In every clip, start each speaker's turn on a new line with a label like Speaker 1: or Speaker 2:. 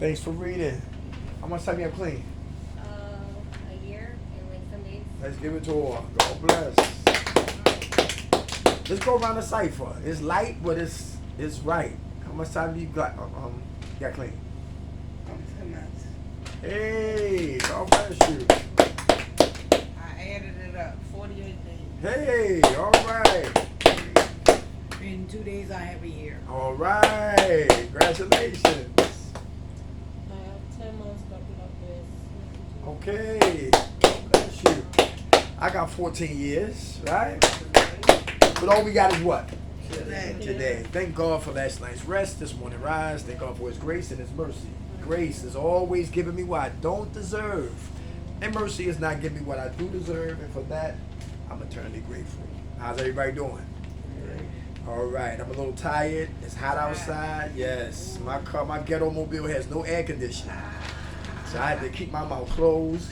Speaker 1: Thanks for reading. How much time you have clean?
Speaker 2: A year and like some days.
Speaker 1: Let's give it to her. God bless. Let's go around the cipher. It's light, but it's right. How much time do you got clean?
Speaker 3: 10 months.
Speaker 1: Hey, God bless you.
Speaker 3: I added it up, 48 days.
Speaker 1: Hey, all right.
Speaker 3: In 2 days, I have a year.
Speaker 1: All right. Congratulations.
Speaker 4: I have 10 months coupled up with.
Speaker 1: Okay. God bless you. I got 14 years, right? But all we got is what? Today. Thank God for last night's rest, this morning rise. Thank God for His grace and His mercy. Grace is always giving me what I don't deserve. And mercy is not giving me what I do deserve. And for that, I'm eternally grateful. How's everybody doing? All right. I'm a little tired. It's hot outside. Yes. My ghetto mobile has no air conditioning. So I had to keep my mouth closed.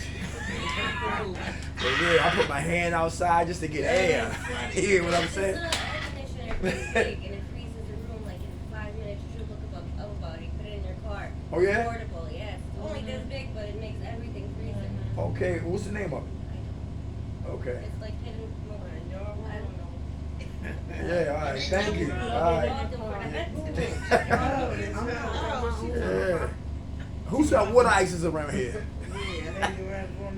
Speaker 1: But yeah, I put my hand outside just to get air. You hear what I'm saying?
Speaker 2: It's not air conditioner, it's big and it freezes the room like in 5 minutes. You should look up about it, put it in your car.
Speaker 1: Oh, yeah?
Speaker 2: It's portable, yes. It's only this big, but it makes everything freezing.
Speaker 1: Okay, what's the name of it?
Speaker 2: I don't know.
Speaker 1: Okay.
Speaker 2: It's like hidden more. I don't know.
Speaker 1: Yeah, all right. Thank you. All right. Yeah. Who sell water ices around here?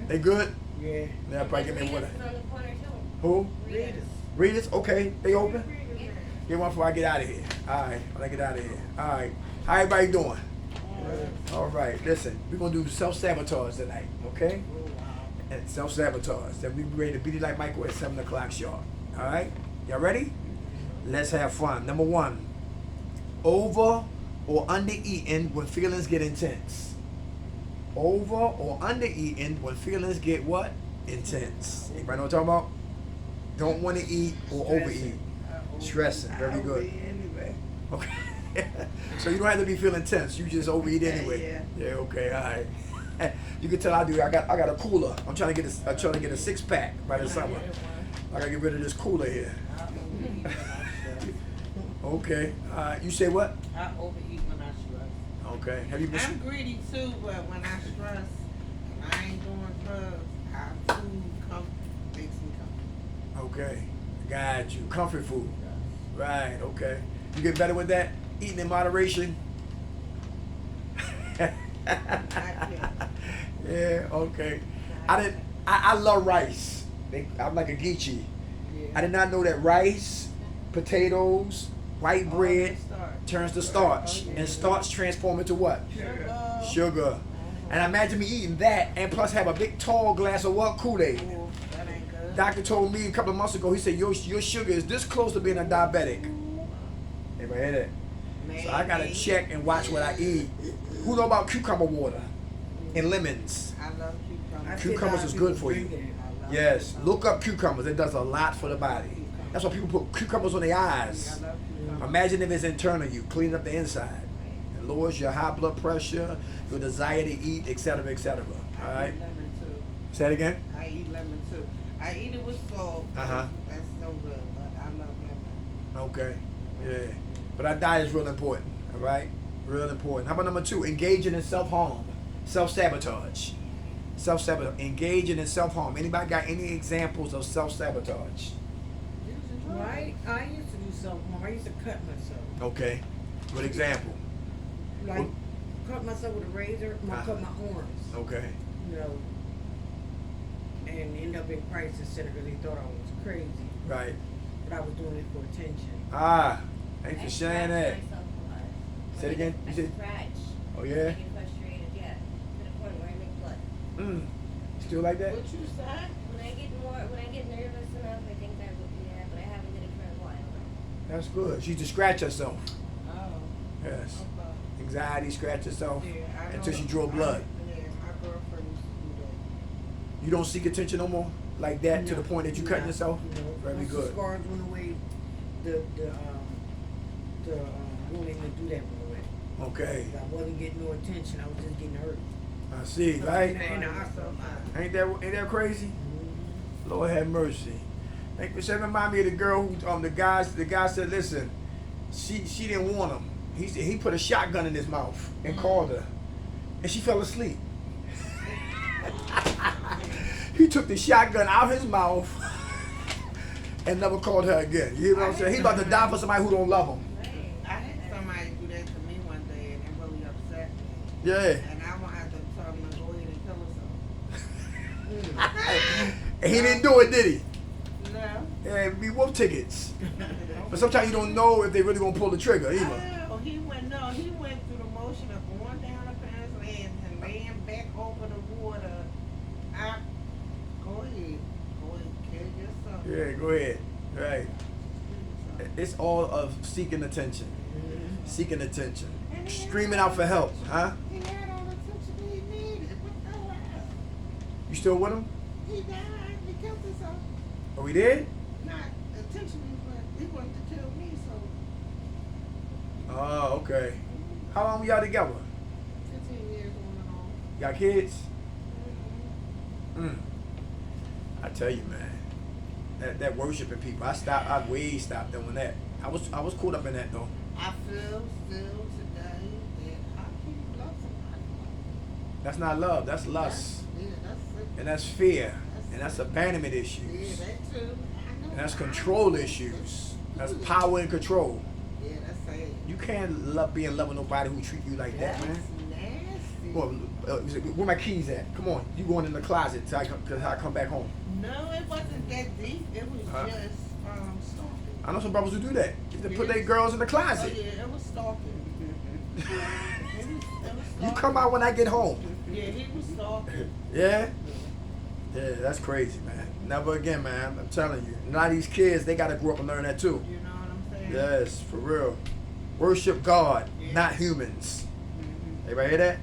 Speaker 1: They good?
Speaker 3: Yeah.
Speaker 1: Yeah, probably give me
Speaker 2: Rita's
Speaker 1: water.
Speaker 2: is on the corner too.
Speaker 1: Who?
Speaker 2: Rita's.
Speaker 1: Rita's? Okay. They open?
Speaker 2: Yeah.
Speaker 1: Get one before I get out of here. All right. When I get out of here. All right. How everybody doing? All right. Listen, we're going to do self-sabotage tonight. Okay? And self-sabotage. Then we be ready to beat it like Michael at 7 o'clock sharp. All right? Y'all ready? Let's have fun. Number 1. Over or under eating when feelings get intense. Over or under eating when feelings get what? Intense. Anybody know what I'm talking about? Don't want to eat or overeat. Stressing. Very good.
Speaker 3: Anyway.
Speaker 1: Okay. So you don't have to be feeling tense. You just overeat anyway. Yeah. Okay. All right. You can tell I do. I got a cooler. I'm trying to get a 6-pack by the summer. I gotta get rid of this cooler here. Okay. You say what?
Speaker 3: I overeat when I stress.
Speaker 1: Okay. Have you been?
Speaker 3: I'm greedy too, but when I stress and I ain't doing drugs, food makes me comfortable.
Speaker 1: Okay. Got you. Comfort food. Right. Okay. You get better with that? Eating in moderation. Yeah. Okay. I love rice. I'm like a geechee. I did not know that rice, potatoes, white bread turns to starch, and starch transform into what? Sugar. And imagine me eating that, and plus have a big tall glass of what? Kool-Aid.
Speaker 3: That ain't good.
Speaker 1: Doctor told me a couple of months ago. He said your sugar is this close to being a diabetic. Everybody hear that? So I gotta check and watch what I eat. Who know about cucumber water and lemons?
Speaker 3: I love cucumbers.
Speaker 1: Cucumbers is good for you. Yes, look up cucumbers. It does a lot for the body. That's why people put cucumbers on their eyes.
Speaker 3: I love cucumbers.
Speaker 1: Imagine if it's internal you, clean up the inside. It lowers your high blood pressure, your desire to eat, etc., etc. All right.
Speaker 3: I eat lemon too.
Speaker 1: Say it again.
Speaker 3: I eat lemon too. I eat it with salt.
Speaker 1: Uh-huh.
Speaker 3: That's so good, but I love lemon.
Speaker 1: Okay. Yeah. But our diet is real important. All right. Real important. How about number 2? Engaging in self-harm, self-sabotage. Self-sabotage. Engaging in self-harm. Anybody got any examples of self-sabotage?
Speaker 5: Right, I used to do self-harm. I used to cut myself.
Speaker 1: Okay. Good example.
Speaker 5: Like, cut myself with a razor, cut my arms,
Speaker 1: Okay.
Speaker 5: you know, and end up in crisis center because they thought I was crazy.
Speaker 1: Right.
Speaker 5: But I was doing it for attention.
Speaker 1: Thanks
Speaker 2: I
Speaker 1: for sharing
Speaker 2: scratch
Speaker 1: that.
Speaker 2: myself a lot.
Speaker 1: Say it again.
Speaker 2: I
Speaker 1: You said.
Speaker 2: scratch.
Speaker 1: Oh
Speaker 2: I
Speaker 1: yeah.
Speaker 2: get frustrated, yeah. To the point where I make blood.
Speaker 1: Still like that?
Speaker 3: What you said?
Speaker 2: When I get nervous enough, I think I would do that, but I haven't did it for a while.
Speaker 1: That's good. She used to scratch herself.
Speaker 3: Oh,
Speaker 1: Yes.
Speaker 3: okay.
Speaker 1: Anxiety, scratch herself
Speaker 3: Yeah, I
Speaker 1: until
Speaker 3: know.
Speaker 1: she drew blood.
Speaker 3: Yeah, my girlfriend used to do that.
Speaker 1: You don't seek attention no more like that to the point that you cutting yourself.
Speaker 5: You know,
Speaker 1: Very
Speaker 5: once
Speaker 1: good.
Speaker 5: the scars went away, the willing to do that went away.
Speaker 1: Okay.
Speaker 5: I wasn't getting no attention. I was just getting hurt.
Speaker 1: I see. Right?
Speaker 5: In the hospital.
Speaker 1: Ain't that crazy? Lord have mercy. Like, that remind me of the girl who the guy said, listen, she didn't want him. He put a shotgun in his mouth and called her. and she fell asleep. He took the shotgun out of his mouth and never called her again. You hear what I'm saying? He's about to die for somebody who don't love him.
Speaker 3: I had somebody do that to me one day, and it really upset me.
Speaker 1: Yeah.
Speaker 3: And I wanted to tell him to go ahead and kill herself.
Speaker 1: And he didn't do it, did he?
Speaker 3: No.
Speaker 1: Yeah, be wolf tickets. But sometimes you don't know if they really gonna pull the trigger either.
Speaker 3: Oh, he went through the motion of going down the parents' land and laying back over the water. Go ahead, kill yourself.
Speaker 1: Yeah, go ahead. Right. It's all of seeking attention. Seeking attention. Screaming out for help, huh?
Speaker 3: He had all the attention he needed. What the hell?
Speaker 1: You still with him?
Speaker 3: He died. He killed himself.
Speaker 1: Oh, we did?
Speaker 3: Not intentionally, but he wanted to kill me, so
Speaker 1: Oh, okay. How long we y'all together?
Speaker 3: 15 years on and
Speaker 1: Y'all kids?
Speaker 3: on.
Speaker 1: I tell you, man, that worshiping people, I way stopped doing that. I was caught up in that though.
Speaker 3: I feel still today that how can you love somebody?
Speaker 1: That's not love, that's lust.
Speaker 3: Yeah, that's it.
Speaker 1: And that's fear. And that's abandonment
Speaker 3: Yeah,
Speaker 1: issues.
Speaker 3: that too. I know.
Speaker 1: And that's control issues. That's power and control.
Speaker 3: Yeah, that's sad.
Speaker 1: You can't love being loving nobody who treat you like that, man.
Speaker 3: Nasty.
Speaker 1: Well, where my keys at? Come on, you going in the closet till I come back home.
Speaker 3: No, it wasn't that deep. It was
Speaker 1: Huh?
Speaker 3: just stalking.
Speaker 1: I know some brothers who do that. They put their girls in the
Speaker 3: Oh
Speaker 1: closet.
Speaker 3: yeah, it was stalking. It was
Speaker 1: You
Speaker 3: stalking.
Speaker 1: come out when I get home.
Speaker 3: Yeah, he was stalking.
Speaker 1: Yeah? Yeah, that's crazy, man. Never again, man. I'm telling you. A lot of these kids, they got to grow up and learn that too.
Speaker 3: You know what I'm saying?
Speaker 1: Yes, for real. Worship God, not humans.
Speaker 3: Mhm.
Speaker 1: Everybody hear that?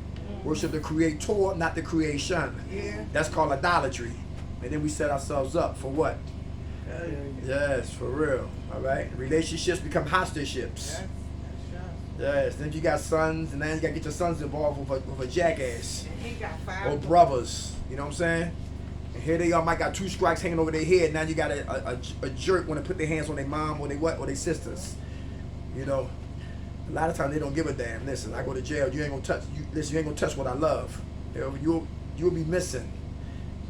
Speaker 1: Worship the creator, not the creation.
Speaker 3: Yeah.
Speaker 1: That's called idolatry. And then we set ourselves up for what? Yes, for real. All right? Relationships become hostelships.
Speaker 3: That's
Speaker 1: Yes, then you got sons, and then you got to get your sons involved with a jackass.
Speaker 3: And he got 5
Speaker 1: Or brothers. You know what I'm saying? And here they are, might got 2 strikes hanging over their head. Now you got a jerk want to put their hands on their mom or their sisters. You know, a lot of times they don't give a damn. Listen, I go to jail. You ain't gonna touch. You ain't gonna touch what I love. You'll be missing.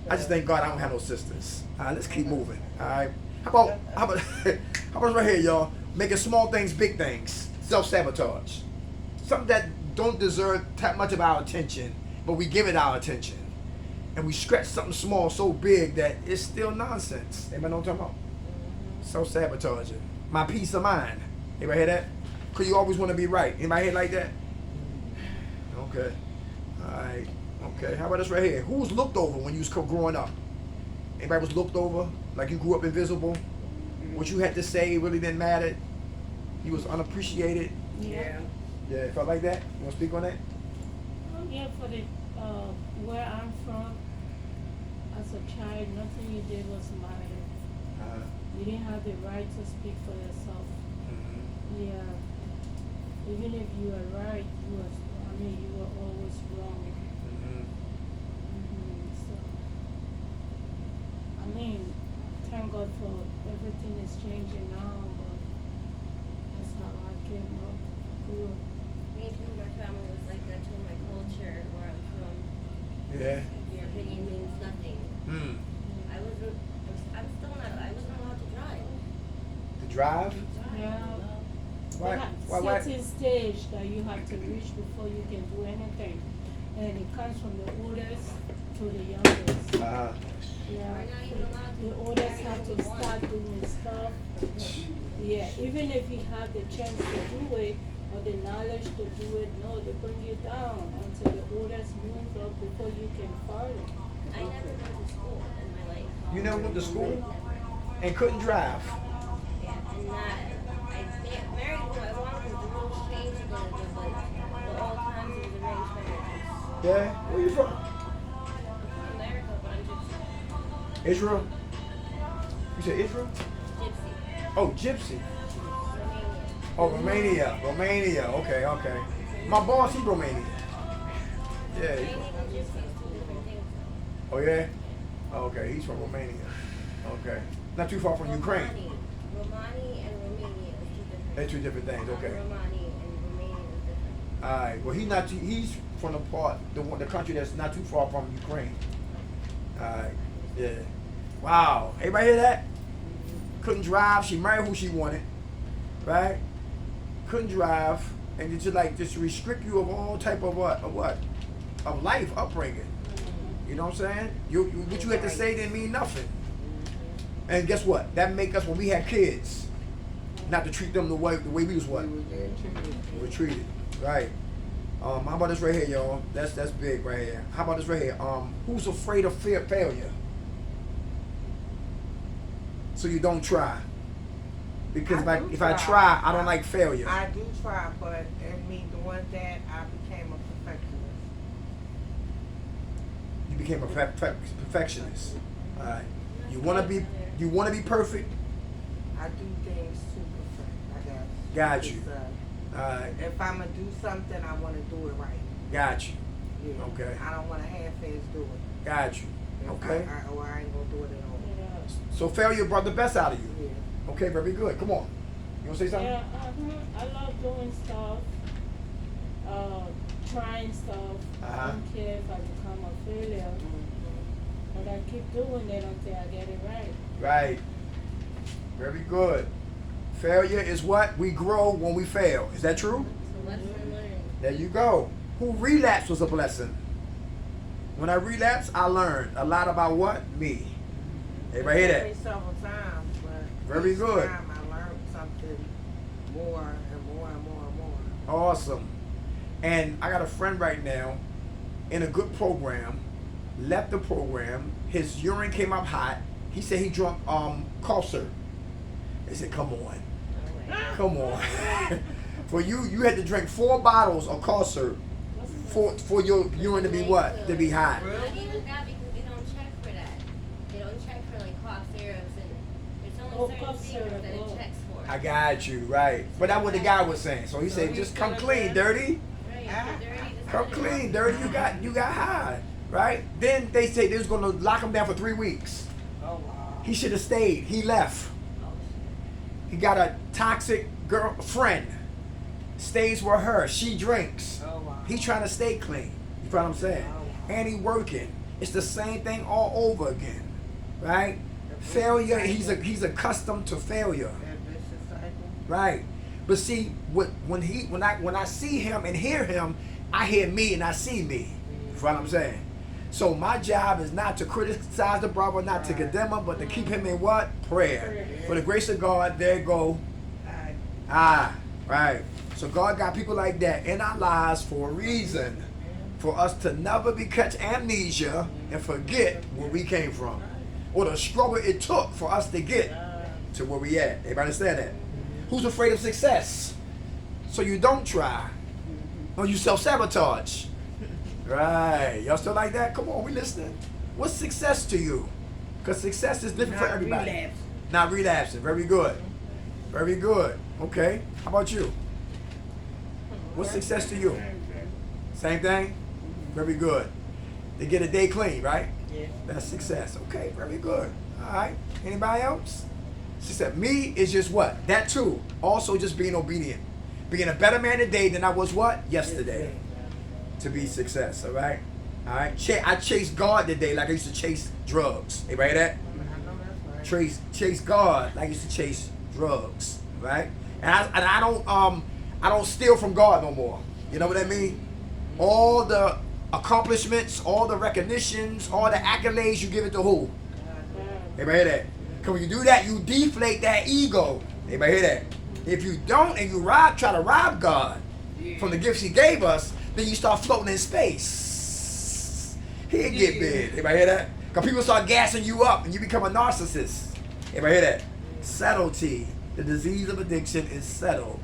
Speaker 1: I just thank God I don't have no sisters. All right, let's keep moving. All right. How about how about right here, y'all? Making small things big things. Self-sabotage. Something that don't deserve that much of our attention, but we give it our attention. And we scratch something small so big that it's still nonsense. Anybody know what I'm talking about? Self-sabotaging. My peace of mind. Anybody hear that? Because you always want to be right. Anybody hear like that? Okay. Alright. Okay. How about this right here? Who was looked over when you was growing up? Anybody was looked over? Like you grew up invisible? What you had to say really didn't matter? You was unappreciated?
Speaker 5: Yeah.
Speaker 1: Yeah, felt like that? You want to speak on that?
Speaker 4: Oh, yeah, for the, where I'm from, as a child, nothing you did was matter. You didn't have the right to speak for yourself. Yeah. Even if you were right, you were always wrong. So, thank God for everything is changing now, but that's how I came up. Grew up.
Speaker 2: Me too, my family was like that too, my culture, where I'm from.
Speaker 1: Yeah.
Speaker 2: Your opinion means nothing. I wasn't allowed to drive.
Speaker 1: To drive?
Speaker 4: Yeah.
Speaker 1: Why?
Speaker 4: There
Speaker 1: Why?
Speaker 4: are certain stage that you have to reach before you can do anything. And it comes from the oldest to the youngest.
Speaker 1: Uh-huh.
Speaker 4: Yeah.
Speaker 2: We're not even allowed to.
Speaker 4: The oldest have to start doing stuff. Yeah, even if you have the chance to do it or the knowledge to do it, no, they bring you down until the oldest moves up before you can follow.
Speaker 2: I never went to school in my life.
Speaker 1: You never went to school
Speaker 2: Never.
Speaker 1: and couldn't drive?
Speaker 2: Yeah, and I married who I wanted because the rules changed a little bit, but all times it was arranged marriages.
Speaker 1: Yeah? Where you from?
Speaker 2: I'm from America, but I'm gypsy.
Speaker 1: Israel? You said Israel?
Speaker 2: Gypsy.
Speaker 1: Oh, Gypsy.
Speaker 2: Romania.
Speaker 1: Oh, Romania. Romania. Okay, okay. My boss, he's Romanian. Yeah.
Speaker 2: Romanian and gypsy is two different things.
Speaker 1: Oh, yeah? Oh, okay, he's from Romania. Okay. Not too far from Ukraine.
Speaker 2: Romani and Romania is two different.
Speaker 1: They're two different things, okay.
Speaker 2: Romani and Romania is different.
Speaker 1: All right. Well, he's from the country that's not too far from Ukraine. All right. Yeah. Wow. Everybody hear that? Couldn't drive. She married who she wanted. Right? Couldn't drive, and it just restrict you of all type of of life upbringing. You know what I'm saying? What you had to say didn't mean nothing. And guess what? That make us, when we had kids, not to treat them the way we was what?
Speaker 3: We
Speaker 1: We were treated. Right. How about this right here, y'all? That's big right here. How about this right here? Who's afraid of failure? So you don't try. Because if I try, I don't like failure.
Speaker 3: I do try, but in me doing that, I became a perfectionist.
Speaker 1: You became a perfectionist. All right. You want to be perfect.
Speaker 3: I do things too perfect, I guess.
Speaker 1: Got you.
Speaker 3: It's,
Speaker 1: All right.
Speaker 3: if I'm gonna do something, I want to do it right.
Speaker 1: Got you.
Speaker 3: Yeah.
Speaker 1: Okay.
Speaker 3: I don't want to half-ass do it.
Speaker 1: Got you.
Speaker 3: If
Speaker 1: Okay.
Speaker 3: or I ain't gonna do it at all.
Speaker 1: So failure brought the best out of you.
Speaker 3: Yeah.
Speaker 1: Okay, very good. Come on. You want to say something?
Speaker 4: Yeah, I love doing stuff, trying stuff. I don't care if I become a failure, but I keep doing it until I get it right.
Speaker 1: Right. Very good. Failure is what? We grow when we fail. Is that true?
Speaker 2: So lesson learned.
Speaker 1: There you go. Who relapse was a blessing. When I relapsed, I learned a lot about what? Me. Everybody hear
Speaker 3: It
Speaker 1: that?
Speaker 3: took me several times, but
Speaker 1: Very
Speaker 3: each
Speaker 1: good.
Speaker 3: time I learned something more and more and more and more.
Speaker 1: Awesome. And I got a friend right now in a good program, left the program, his urine came up hot. He said he drunk cough syrup. They said, come on. Come on. For you had to drink 4 bottles of cough syrup for your urine to be what? To be hot.
Speaker 2: Not even that, because they don't check for that. They don't check for like cough syrups, and there's only certain
Speaker 4: cough
Speaker 2: things
Speaker 4: syrup,
Speaker 2: that it checks for.
Speaker 1: I got you, right. But that's what the guy was saying. So he said, just come clean, dirty.
Speaker 2: Right, if you're dirty, just
Speaker 1: Come
Speaker 2: let it
Speaker 1: clean,
Speaker 2: go.
Speaker 1: dirty. You got high. Right? Then they say they was gonna lock him down for 3 weeks.
Speaker 3: Oh wow.
Speaker 1: He should have stayed. He left.
Speaker 2: Oh,
Speaker 1: He got a toxic girlfriend. Stays with her. She drinks.
Speaker 3: Oh wow.
Speaker 1: He trying to stay clean. You feel what I'm saying? And he working. It's the same thing all over again. Right? Failure, he's accustomed to failure.
Speaker 3: That vicious cycle.
Speaker 1: Right. But see, when I see him and hear him, I hear me and I see me. You feel what I'm saying? So my job is not to criticize the brother, not to condemn him, but to keep him in what? Prayer. For the grace of God, there go. Right. So God got people like that in our lives for a reason. For us to never catch amnesia and forget where we came from. Or the struggle it took for us to get to where we at. Everybody understand that? Who's afraid of success? So you don't try. Or you self-sabotage. Right. Y'all still like that? Come on, we listening. What's success to you? Because success is different for everybody.
Speaker 5: Relapse.
Speaker 1: Not relapsing. Very good. Very good. Okay. How about you? What's success to you? Same thing? Very good. They get a day clean, right?
Speaker 5: Yeah.
Speaker 1: That's success. Okay, very good. All right. Anybody else? She said, me is just what? That too. Also just being obedient. Being a better man today than I was what? Yesterday. To be success, all right? All right. I chase God today like I used to chase drugs. Anybody hear that?
Speaker 3: I know that's right.
Speaker 1: Chase God like I used to chase drugs, right? And I don't steal from God no more. You know what I mean? All the accomplishments, all the recognitions, all the accolades, you give it to who? Everybody hear that? Because when you do that, you deflate that ego. Everybody hear that? If you don't and you try to rob God from the gifts he gave us, then you start floating in space. He'll get big. Everybody hear that? Because people start gassing you up and you become a narcissist. Everybody hear that? Subtlety. The disease of addiction is settled.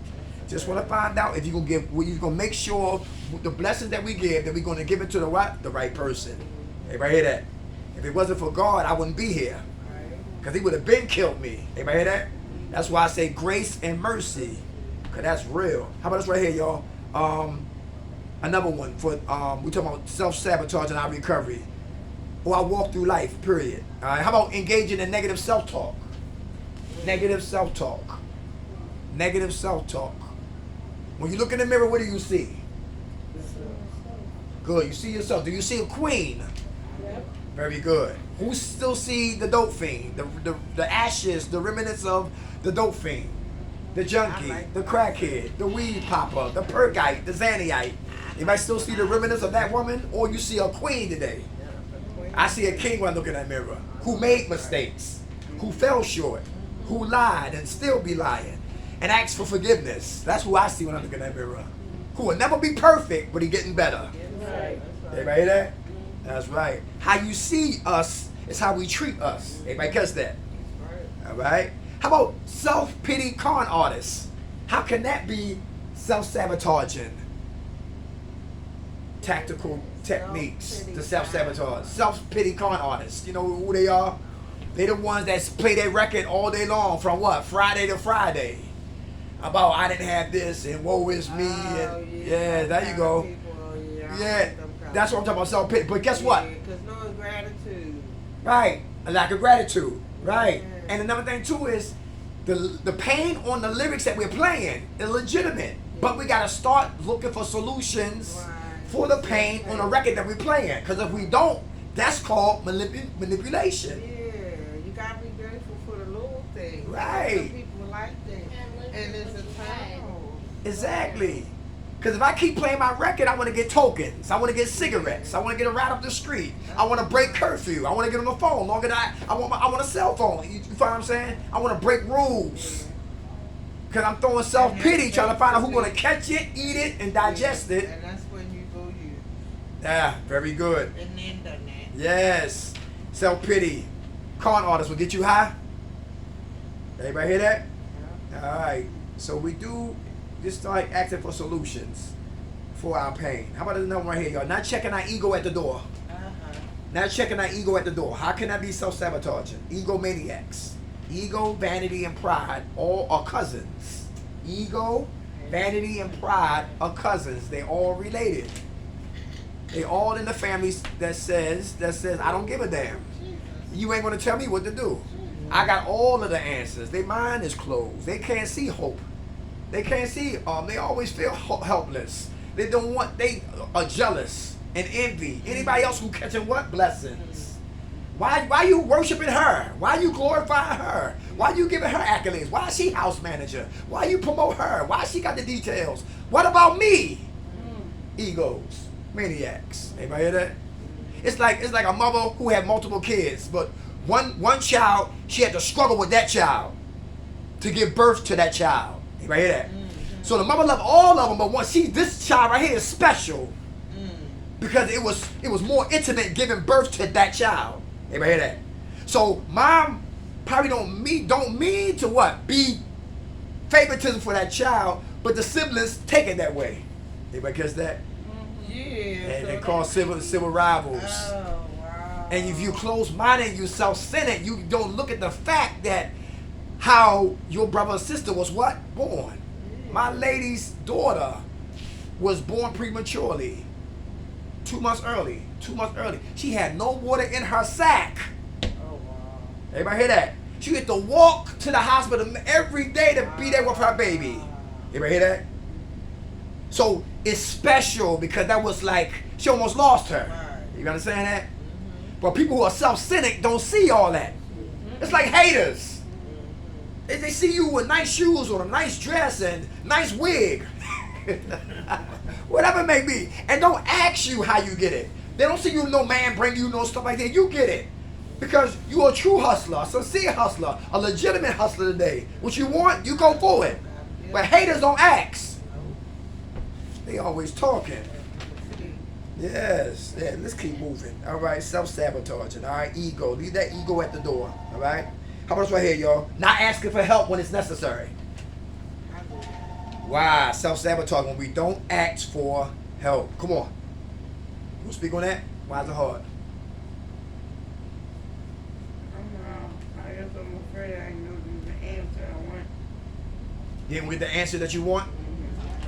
Speaker 1: Just want to find out if you're going to make sure the blessings that we give, that we're going to give it to the what? The right person. Everybody hear that? If it wasn't for God, I wouldn't be here. Because he would have been killed me. Everybody hear that? That's why I say grace and mercy. Because that's real. How about this right here, y'all? Another one for, we talking about self-sabotage and our recovery. Or I walk through life, period. All right. How about engaging in negative self-talk? Negative self-talk. Negative self-talk. When you look in the mirror, what do you see? Good. You see yourself. Do you see a queen?
Speaker 4: Yep.
Speaker 1: Very good. Who still see the dope fiend? The ashes, the remnants of the dope fiend. The junkie, the crackhead, the weed popper, the perkite, the Xanniite. Anybody still see the remnants of that woman? Or you see a queen today? I see a king when I look in that mirror. Who made mistakes, who fell short, who lied and still be lying, and asked for forgiveness. That's who I see when I look in that mirror. Who will never be perfect, but he getting better.
Speaker 4: Right.
Speaker 1: Everybody hear that? That's right. How you see us is how we treat us. Everybody catch that? All right. How about self-pity con artists? How can that be self-sabotaging? Tactical techniques to self-sabotage. Self-pity con artists. You know who they are? They the ones that play their record all day long from what? Friday to Friday. About I didn't have this and woe is me. And, yeah, there you go. Yeah, that's what I'm talking about, self-pity. But guess what?
Speaker 3: Because no gratitude.
Speaker 1: Right, a lack of gratitude. Right. And another thing too is the pain on the lyrics that we're playing is legitimate. But we gotta start looking for solutions for the pain on the record that we're playing. Because if we don't, that's called manipulation.
Speaker 3: Yeah, you gotta be grateful for the little things.
Speaker 1: Right.
Speaker 3: Some people like that. And it's a time.
Speaker 1: Exactly. Because if I keep playing my record, I want to get tokens. I want to get cigarettes. I want to get a ride up the street. I want to break curfew. I want to get on the phone longer than I want a cell phone. You find what I'm saying? I want to break rules. Because I'm throwing self-pity, trying to find out who's going to catch it, eat it, and digest it.
Speaker 3: And that's when you go you.
Speaker 1: Yeah, very good.
Speaker 3: And then done that.
Speaker 1: Yes. Self-pity. Con artists will get you high. Everybody hear that?
Speaker 3: Yeah.
Speaker 1: All right. So we do just start asking for solutions for our pain. How about another one right here, y'all? Not checking our ego at the door. Not checking our ego at the door. How can that be self-sabotaging? Egomaniacs. Ego, vanity, and pride all are cousins. Ego, vanity, and pride are cousins. They all related. They all in the families that says I don't give a damn. You ain't gonna tell me what to do. I got all of the answers. Their mind is closed. They can't see hope. They can't see. They always feel helpless. They don't want. They are jealous and envy. Anybody else who catching what blessings? Why you worshiping her? Why you glorifying her? Why you giving her accolades? Why is she house manager? Why you promote her? Why she got the details? What about me? Egos, maniacs. Anybody hear that? It's like a mother who had multiple kids, but one child, she had to struggle with that child to give birth to that child. Anybody hear that? So the mother loved all of them, but this child right here is special because it was more intimate giving birth to that child. Anybody hear that? So mom probably don't mean to what? Be favoritism for that child, but the siblings take it that way. Anybody catch that?
Speaker 3: Yeah.
Speaker 1: And
Speaker 3: so
Speaker 1: they call civil rivals.
Speaker 3: Oh, wow.
Speaker 1: And if you close-minded, you self-centered, you don't look at the fact that how your brother or sister was what? Born. My lady's daughter was born prematurely. 2 months early. She had no water in her sac.
Speaker 3: Oh, wow.
Speaker 1: Everybody hear that? She had to walk to the hospital every day to be there with her baby. Everybody hear that? So it's special because that was like, she almost lost her. You understand that? But people who are self-centered don't see all that. It's like haters. They see you with nice shoes or a nice dress and nice wig. Whatever it may be. And don't ask you how you get it. They don't see you, no man bring you no stuff like that. You get it. Because you're a true hustler, a sincere hustler, a legitimate hustler today. What you want, you go for it. But haters don't ask. They always talking. Yes. Yeah, let's keep moving. All right, self-sabotaging. All right, ego. Leave that ego at the door. All right? How about this right here, y'all? Not asking for help when it's necessary. Wow, self-sabotage when we don't ask for help. Come on. You speak on that? Why is it hard?
Speaker 3: I guess I'm afraid I know the answer I want.
Speaker 1: You didn't get the answer that you want?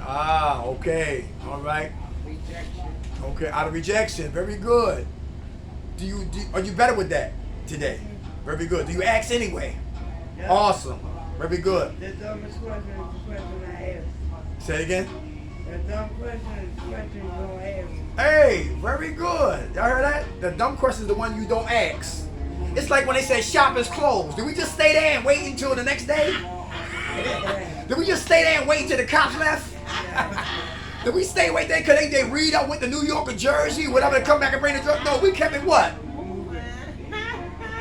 Speaker 1: Ah, okay. All right.
Speaker 3: Rejection.
Speaker 1: Okay, out of rejection. Very good. Are you better with that today? Very good. Do you ask anyway?
Speaker 6: Yeah.
Speaker 1: Awesome. Very good.
Speaker 6: The dumbest question is the question I asked.
Speaker 1: Say it again.
Speaker 5: The dumb question is question you don't ask.
Speaker 1: Hey, very good. Y'all heard that? The dumb question is the one you don't ask. It's like when they say shop is closed. Did we just stay there and wait until the next day? Did we just stay there and wait until the cops left? Did we stay right there because they read out went to New York or Jersey, whatever, to come back and bring the drug? No, we kept it what?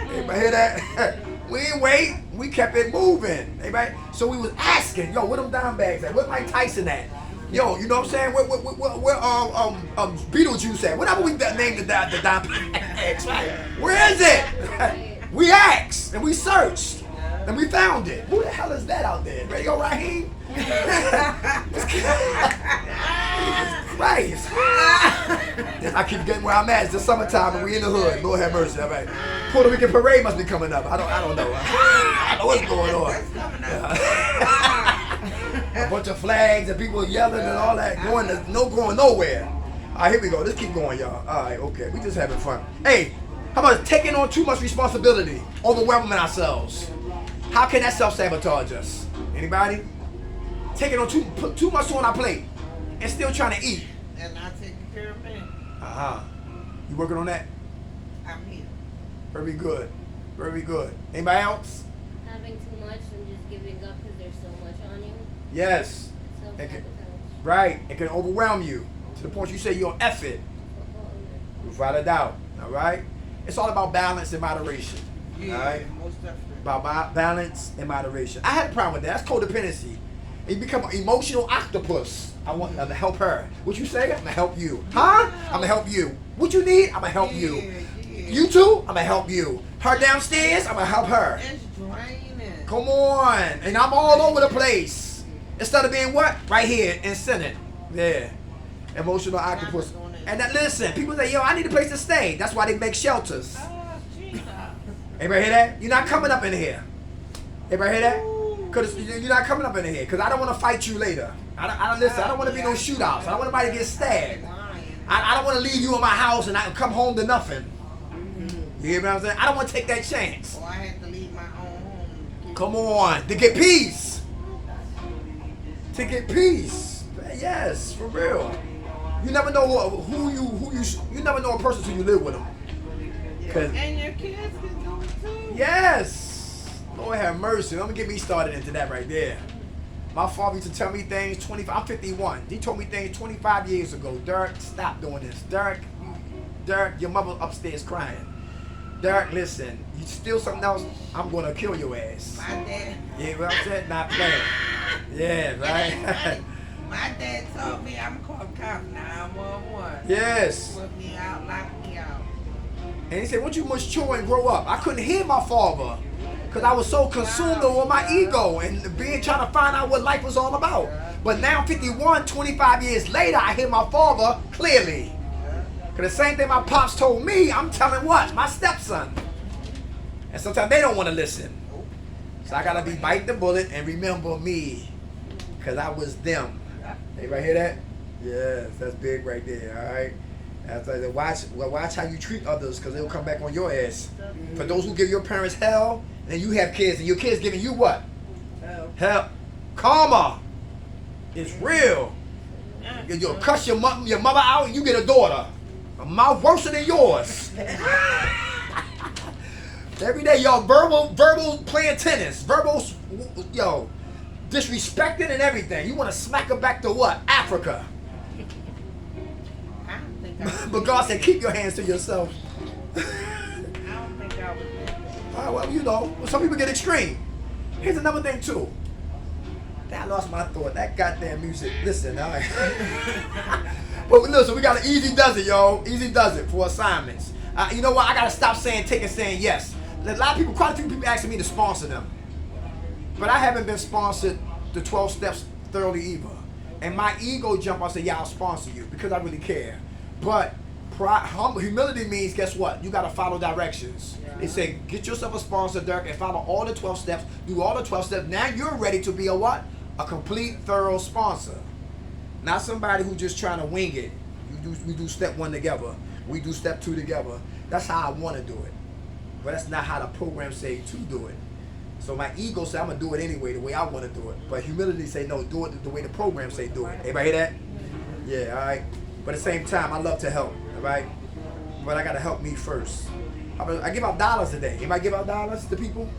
Speaker 1: Everybody hear that? We didn't wait. We kept it moving. Everybody? So we was asking, yo, where them dime bags at? Where Mike Tyson at? Yo, you know what I'm saying? Where Beetlejuice at? Whatever we named the dime bags, right? Where is it? We asked and we searched and we found it. Who the hell is that out there? Radio Raheem? Christ. I keep getting where I'm at. It's the summertime and we in the hood. Lord have mercy. All right. Puerto Rican parade must be coming up. I don't know. I don't know what's going on. A bunch of flags and people yelling and all that. Going nowhere. All right, here we go. Let's keep going, y'all. All right, okay. We just having fun. Hey, how about taking on too much responsibility, overwhelming ourselves? How can that self-sabotage us? Anybody? Taking on too much on our plate and still trying to eat.
Speaker 3: And not taking care of me.
Speaker 1: You working on that?
Speaker 3: I'm here.
Speaker 1: Very good. Very good. Anybody else?
Speaker 2: Having too much and just giving up because there's so much on you.
Speaker 1: Yes.
Speaker 2: Self-sabotage.
Speaker 1: Right. It can overwhelm you to the point you say you're F it. Without a doubt. All right? It's all about balance and moderation.
Speaker 3: Yeah,
Speaker 1: all right?
Speaker 3: most definitely.
Speaker 1: About balance and moderation. I had a problem with that. That's codependency. You become an emotional octopus. I want to help her. What you say? I'm gonna help you. Huh? I'm gonna help you. What you need? I'm gonna help you.
Speaker 3: Yeah.
Speaker 1: You too? I'm gonna help you. Her downstairs? I'm gonna help her.
Speaker 3: It's draining.
Speaker 1: Come on. And I'm all over the place. Instead of being what? Right here in Senate. Yeah. Emotional octopus. And that, listen, people say, yo, I need a place to stay. That's why they make shelters. Everybody hear that? You're not coming up in here. Everybody hear that? Because you're not coming up in here. Because I don't want to fight you later. I don't listen. I don't want to be no shootouts. I don't want anybody to get stabbed. I don't want to leave you in my house and I come home to nothing. You hear what I'm saying? I don't want to take that chance.
Speaker 3: Or I had to leave my own home.
Speaker 1: Come on, to get peace. To get peace. Yes, for real. You never know who you never know a person till you live with them.
Speaker 3: And your kids can do it too.
Speaker 1: Yes. Lord have mercy. Don't get me started into that right there. My father used to tell me things I'm 51. He told me things 25 years ago. Dirk, stop doing this. Dirk, your mother upstairs crying. Dirk, listen, you steal something else, I'm gonna kill your ass.
Speaker 3: My dad.
Speaker 1: Yeah, what I'm saying? Not playing. Yeah, right?
Speaker 3: My dad told me I'm called cop 911.
Speaker 1: Yes.
Speaker 3: Put me out, lock me out.
Speaker 1: And he said, once you mature and grow up, I couldn't hear my father because I was so consumed with my ego and trying to find out what life was all about. But now 51, 25 years later, I hear my father clearly. Because the same thing my pops told me, I'm telling what? My stepson. And sometimes they don't want to listen. So I got to be bite the bullet and remember me because I was them. Anybody hear that? Yes, that's big right there, all right? That's like, watch how you treat others because they'll come back on your ass. For those who give your parents hell, and you have kids, and your kids giving you what? Hell. Karma. It's real. You'll cuss your mother out and you get a daughter. A mouth worse than yours. Every day, y'all verbal playing tennis. Verbal, disrespecting and everything. You want to smack her back to what? Africa. But God said, keep your hands to yourself.
Speaker 3: I don't think I was that.
Speaker 1: Well, some people get extreme. Here's another thing, too. I lost my thought. That goddamn music. Listen, all right. But listen, we got an easy does it, yo. Easy does it for assignments. You know what? I got to stop saying yes. A lot of people, quite a few people asking me to sponsor them. But I haven't been sponsored the 12 steps thoroughly either. And my ego jump, I say, yeah, I'll sponsor you because I really care. But humility means, guess what? You got to follow directions. Yeah. They say, get yourself a sponsor, Dirk, and follow all the 12 steps. Do all the 12 steps. Now you're ready to be a what? A complete, thorough sponsor. Not somebody who's just trying to wing it. We do step 1 together. We do step 2 together. That's how I want to do it. But that's not how the program say to do it. So my ego say I'm going to do it anyway, the way I want to do it. But humility say, no, do it the way the program say do it. Everybody hear that? Yeah, all right. But at the same time, I love to help, all right? But I gotta help me first. I give out dollars today. Anybody give out dollars to people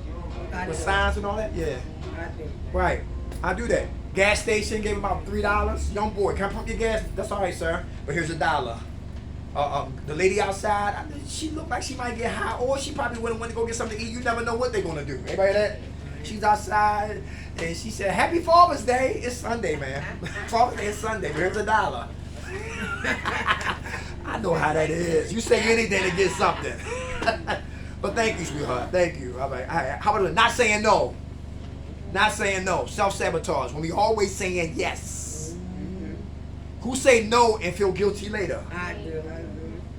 Speaker 5: I
Speaker 1: with
Speaker 5: do.
Speaker 1: signs and all that? Yeah.
Speaker 5: I do.
Speaker 1: Right. I do that. Gas station gave him about $3. Young boy, can I pump your gas? That's all right, sir. But here's $1. The lady outside, she looked like she might get high, or she probably wouldn't want to go get something to eat. You never know what they're gonna do. Anybody that? She's outside, and she said, "Happy Father's Day." It's Sunday, man. Father's Day is Sunday. But here's $1. I know how that is. You say anything to get something. But thank you, sweetheart. Thank you. All right. How about not saying no? Not saying no. Self-sabotage. When we always saying yes. Who say no and feel guilty later?
Speaker 5: I do.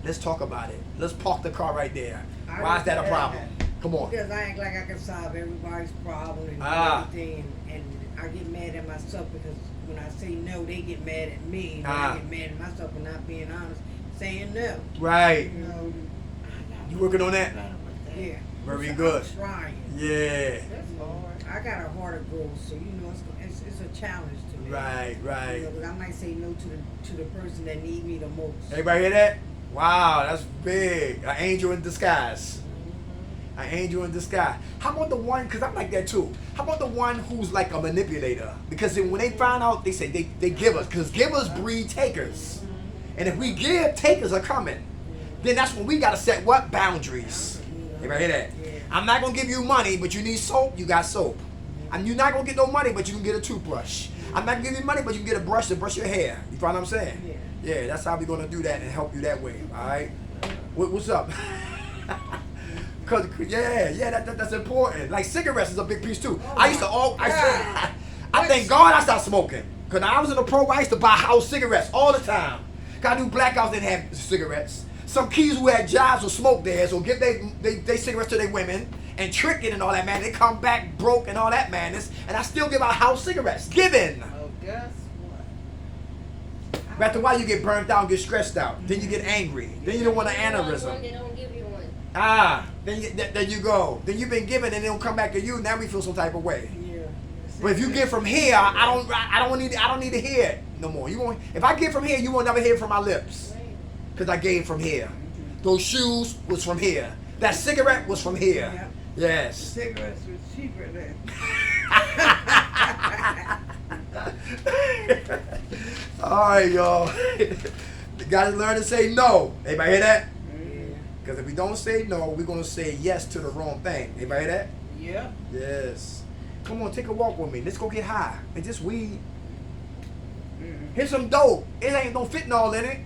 Speaker 1: Let's talk about it. Let's park the car right there.
Speaker 5: I
Speaker 1: Why is that a
Speaker 5: understand
Speaker 1: problem? Come on.
Speaker 5: Because I act like I can solve everybody's problem and everything, and I get mad at myself because when I say no, they get mad at me, and I get mad at myself for not being honest, saying no.
Speaker 1: Right.
Speaker 5: You know,
Speaker 1: You working on that?
Speaker 5: yeah.
Speaker 1: Very
Speaker 5: So
Speaker 1: good.
Speaker 5: I'm trying.
Speaker 1: Yeah.
Speaker 5: I got a heart of gold, so you know it's a challenge to me.
Speaker 1: Right, right.
Speaker 5: You know, 'cause I might say no to the person that need me the most.
Speaker 1: Everybody hear that? Wow, that's big. An angel in disguise. An angel in disguise. How about the one, because I'm like that too. How about the one who's like a manipulator? Because then when they find out, they say they give us. Because givers breed takers. And if we give, takers are coming. Then that's when we got to set what? Boundaries. Everybody hear that?
Speaker 5: Yeah.
Speaker 1: I'm not going to give you money, but you need soap, you got soap. You're not going to get no money, but you can get a toothbrush. I'm not going to give you money, but you can get a brush to brush your hair. You find what I'm saying?
Speaker 5: Yeah.
Speaker 1: Yeah, that's how we're going to do that and help you that way. All right? What's up? Cause that's important. Like cigarettes is a big piece too. I used to I thank God I stopped smoking. Cause I was in the program, I used to buy house cigarettes all the time. Cause I knew black guys didn't have cigarettes. Some kids who had jobs will smoke theirs or give they cigarettes to their women and trick it and all that man. They come back broke and all that madness. And I still give out house cigarettes. Giving.
Speaker 3: Oh, guess what?
Speaker 1: But after a while you get burnt out and get stressed out. Then you get angry. Then you don't want an
Speaker 2: You want one,
Speaker 1: aneurysm.
Speaker 2: they don't give you one.
Speaker 1: There you go. Then you've been given and it'll come back to you. Now we feel some type of way.
Speaker 5: Yeah.
Speaker 1: But if you get from here, I don't need to hear it no more. You won't. If I get from here, you won't never hear it from my lips.
Speaker 2: Right.
Speaker 1: Cause I gave from here. Those shoes was from here. That cigarette was from here.
Speaker 5: Yep.
Speaker 1: Yes.
Speaker 3: Cigarettes were cheaper then.
Speaker 1: All right, y'all. You gotta learn to say no. Anybody hear that?
Speaker 5: Yeah.
Speaker 1: Because if we don't say no, we're gonna say yes to the wrong thing. Anybody hear that?
Speaker 3: Yep.
Speaker 1: Yes. Come on, take a walk with me. Let's go get high. And just weed. Here's some dope. It ain't no fentanyl in it.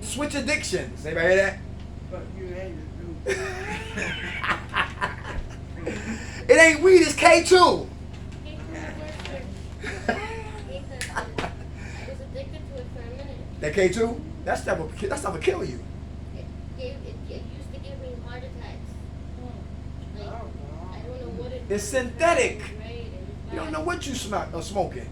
Speaker 1: Switch addictions. Anybody hear that?
Speaker 3: But you had to do.
Speaker 1: It ain't weed, it's K2.
Speaker 2: I was addicted to it for a minute.
Speaker 1: That K2? That stuff will kill you.
Speaker 2: It used to give me heart attacks. Like,
Speaker 3: Oh,
Speaker 2: I don't know what it
Speaker 1: It's synthetic.
Speaker 2: Right, it was
Speaker 1: You don't
Speaker 2: bad,
Speaker 1: know what you smoking.
Speaker 2: but I was addicted.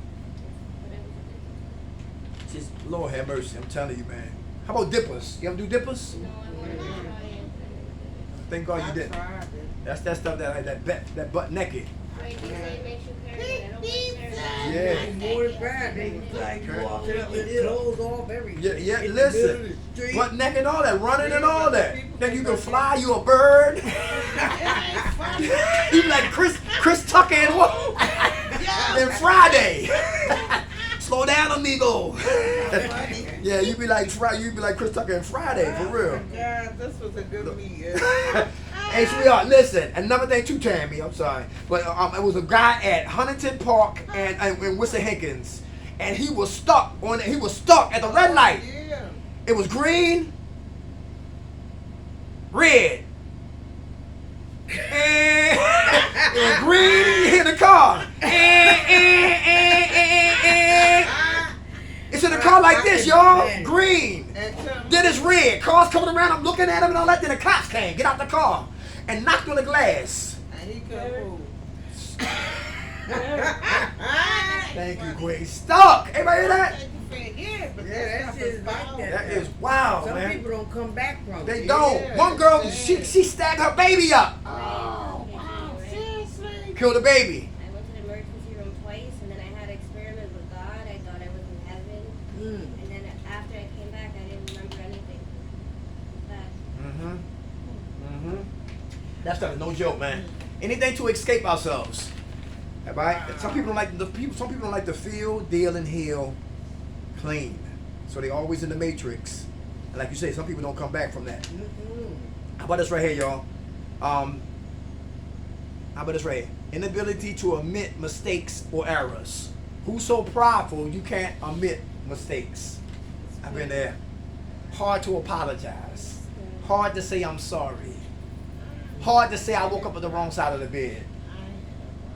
Speaker 1: Just Lord have mercy, I'm telling you, man. How about dippers? You ever do dippers?
Speaker 2: No, I wanted to try it.
Speaker 1: Thank God you
Speaker 3: I
Speaker 1: didn't.
Speaker 3: tried it.
Speaker 1: That's that stuff that butt naked.
Speaker 2: Right, they say it makes you paranoid. I don't get paranoid.
Speaker 1: Yeah.
Speaker 5: It's more than bad. They like walking up with clothes off, everything.
Speaker 1: Yeah, yeah.
Speaker 5: In the middle of
Speaker 1: Listen,
Speaker 5: the street.
Speaker 1: butt naked and all that, running and all that. Then you can fly. You a bird. You be like Chris Tucker and what? And Friday. Slow down, amigo. Yeah, you be like Chris Tucker and Friday for real.
Speaker 3: Yeah, this was a good meeting.
Speaker 1: Hey, sweetheart, listen. Another thing too, Tammy. I'm sorry, but it was a guy at Huntington Park and Wilson Hinkins, and he was stuck at the red light.
Speaker 3: Yeah.
Speaker 1: It was green, red. It was green. He hit the car. It's in a car like this, y'all. Green.
Speaker 3: And tell me,
Speaker 1: Then it's red. Cars coming around. I'm looking at him and all that. Then the cops came. Get out the car and knocked on the glass.
Speaker 3: and he couldn't move.
Speaker 1: Thank you, Queen. Stuck. Everybody hear that?
Speaker 3: Yeah, but
Speaker 5: Yeah,
Speaker 3: that
Speaker 5: that
Speaker 3: stuff
Speaker 5: shit
Speaker 3: is
Speaker 5: is like
Speaker 3: foul.
Speaker 5: that.
Speaker 1: That is wild,
Speaker 5: Some
Speaker 1: man.
Speaker 5: people don't come back from
Speaker 1: They
Speaker 5: it.
Speaker 1: don't.
Speaker 3: Yeah,
Speaker 1: One girl,
Speaker 3: man.
Speaker 1: she stabbed her baby up.
Speaker 3: Oh, wow, seriously?
Speaker 1: Killed the baby.
Speaker 2: I went to the emergency room twice, and then I had an experiment with God. I thought I was in heaven. And then after I came back, I didn't remember anything.
Speaker 1: That stuff is no joke, man. Anything to escape ourselves. Right? Some people don't like some people don't like to feel, deal, and heal clean. So they always in the matrix. And like you say, some people don't come back from that. How about this right here, y'all? How about this right here? Inability to admit mistakes or errors. Who's so prideful you can't admit mistakes? I've been there. Hard to apologize. Hard to say I'm sorry. Hard to say I woke up on the wrong side of the bed.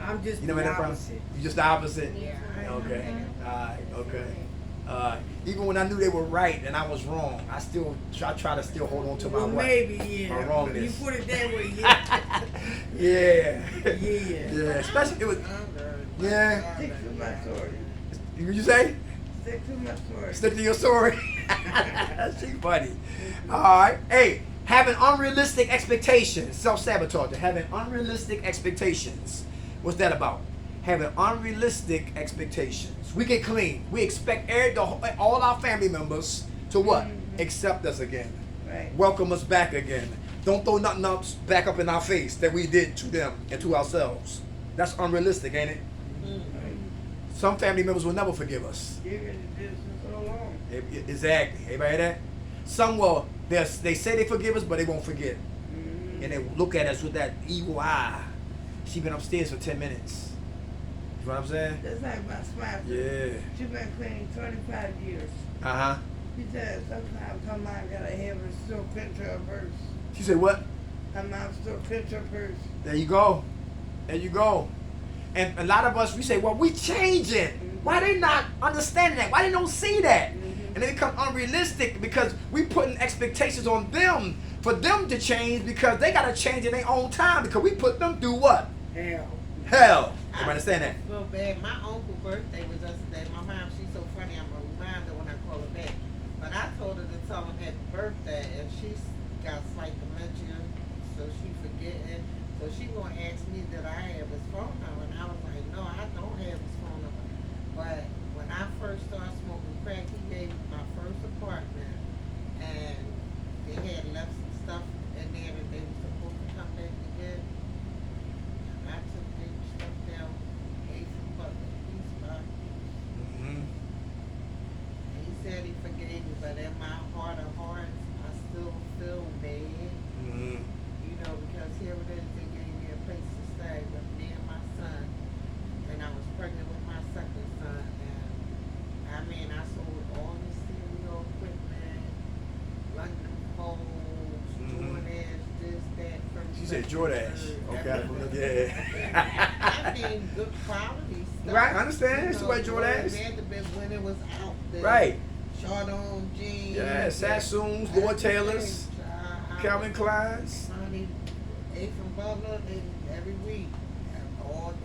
Speaker 5: I'm just
Speaker 1: You know where
Speaker 5: the
Speaker 1: that from?
Speaker 5: opposite.
Speaker 1: You just the opposite?
Speaker 2: Yeah.
Speaker 1: Okay. Alright, okay. Even when I knew they were right and I was wrong, I still try to still hold on to my
Speaker 5: Well,
Speaker 1: right.
Speaker 5: maybe, yeah.
Speaker 1: My wrongness.
Speaker 5: You put it that way, yeah.
Speaker 1: Yeah.
Speaker 5: Yeah.
Speaker 1: Yeah. Especially it was. Yeah.
Speaker 3: Stick to my story.
Speaker 1: What you say?
Speaker 3: Stick to my story.
Speaker 1: Stick to your story. She's funny. Alright. Hey, having unrealistic expectations. Self-sabotage. Having unrealistic expectations. What's that about? Having unrealistic expectations. We get clean. We expect all our family members to what? Accept us again.
Speaker 3: Right.
Speaker 1: Welcome us back again. Don't throw nothing else back up in our face that we did to them and to ourselves. That's unrealistic, ain't it? Some family members will never forgive us.
Speaker 3: You've been in business so long.
Speaker 1: Exactly. Everybody hear that? Some will. They say they forgive us, but they won't forget. And they look at us with that evil eye. She been upstairs for 10 minutes. You know what I'm saying?
Speaker 3: That's like my sponsor.
Speaker 1: Yeah.
Speaker 3: She been clean 25 years.
Speaker 1: Uh-huh.
Speaker 3: She said sometimes her mom got a head and still pinch her purse.
Speaker 1: She said what?
Speaker 3: Her mom still pinch her purse.
Speaker 1: There you go. There you go. And a lot of us, we say, well, we changing. Why they not understanding that? Why they don't see that? And they become unrealistic because we putting expectations on them for them to change because they got to change in their own time because we put them through what? Hell. You understand that?
Speaker 3: Feel bad. My uncle's birthday was yesterday. My mom, she's so funny. I'm gonna remind her when I call her back. But I told her to tell him happy birthday, and she's got slight dementia, so she forgetting. So she gonna ask me that I have his phone number, and I was like, no, I don't have his phone number. But when I first started smoking crack, he gave me my first apartment, and they had left some stuff in there that they were supposed to come back to get. I took their stuff down, gave some bucket, peace back. And he said he forgave me, but in my heart of hearts, I still feel bad. You know, because here it is, they gave me a place to stay with me and my son. And I was pregnant with my second son. And I mean, I sold all the stereo equipment, London Poles, Jordache, this, that.
Speaker 1: She said Jordache. Okay. Yeah.
Speaker 3: I mean, good quality stuff.
Speaker 1: Right, I understand. She wear Jordache.
Speaker 3: Vanderbilt when it was out there.
Speaker 1: Right.
Speaker 3: Short on jeans.
Speaker 1: Yeah, Sassoons, Lord Taylors, Calvin Klein's.
Speaker 3: Honey, ate from Butler every week.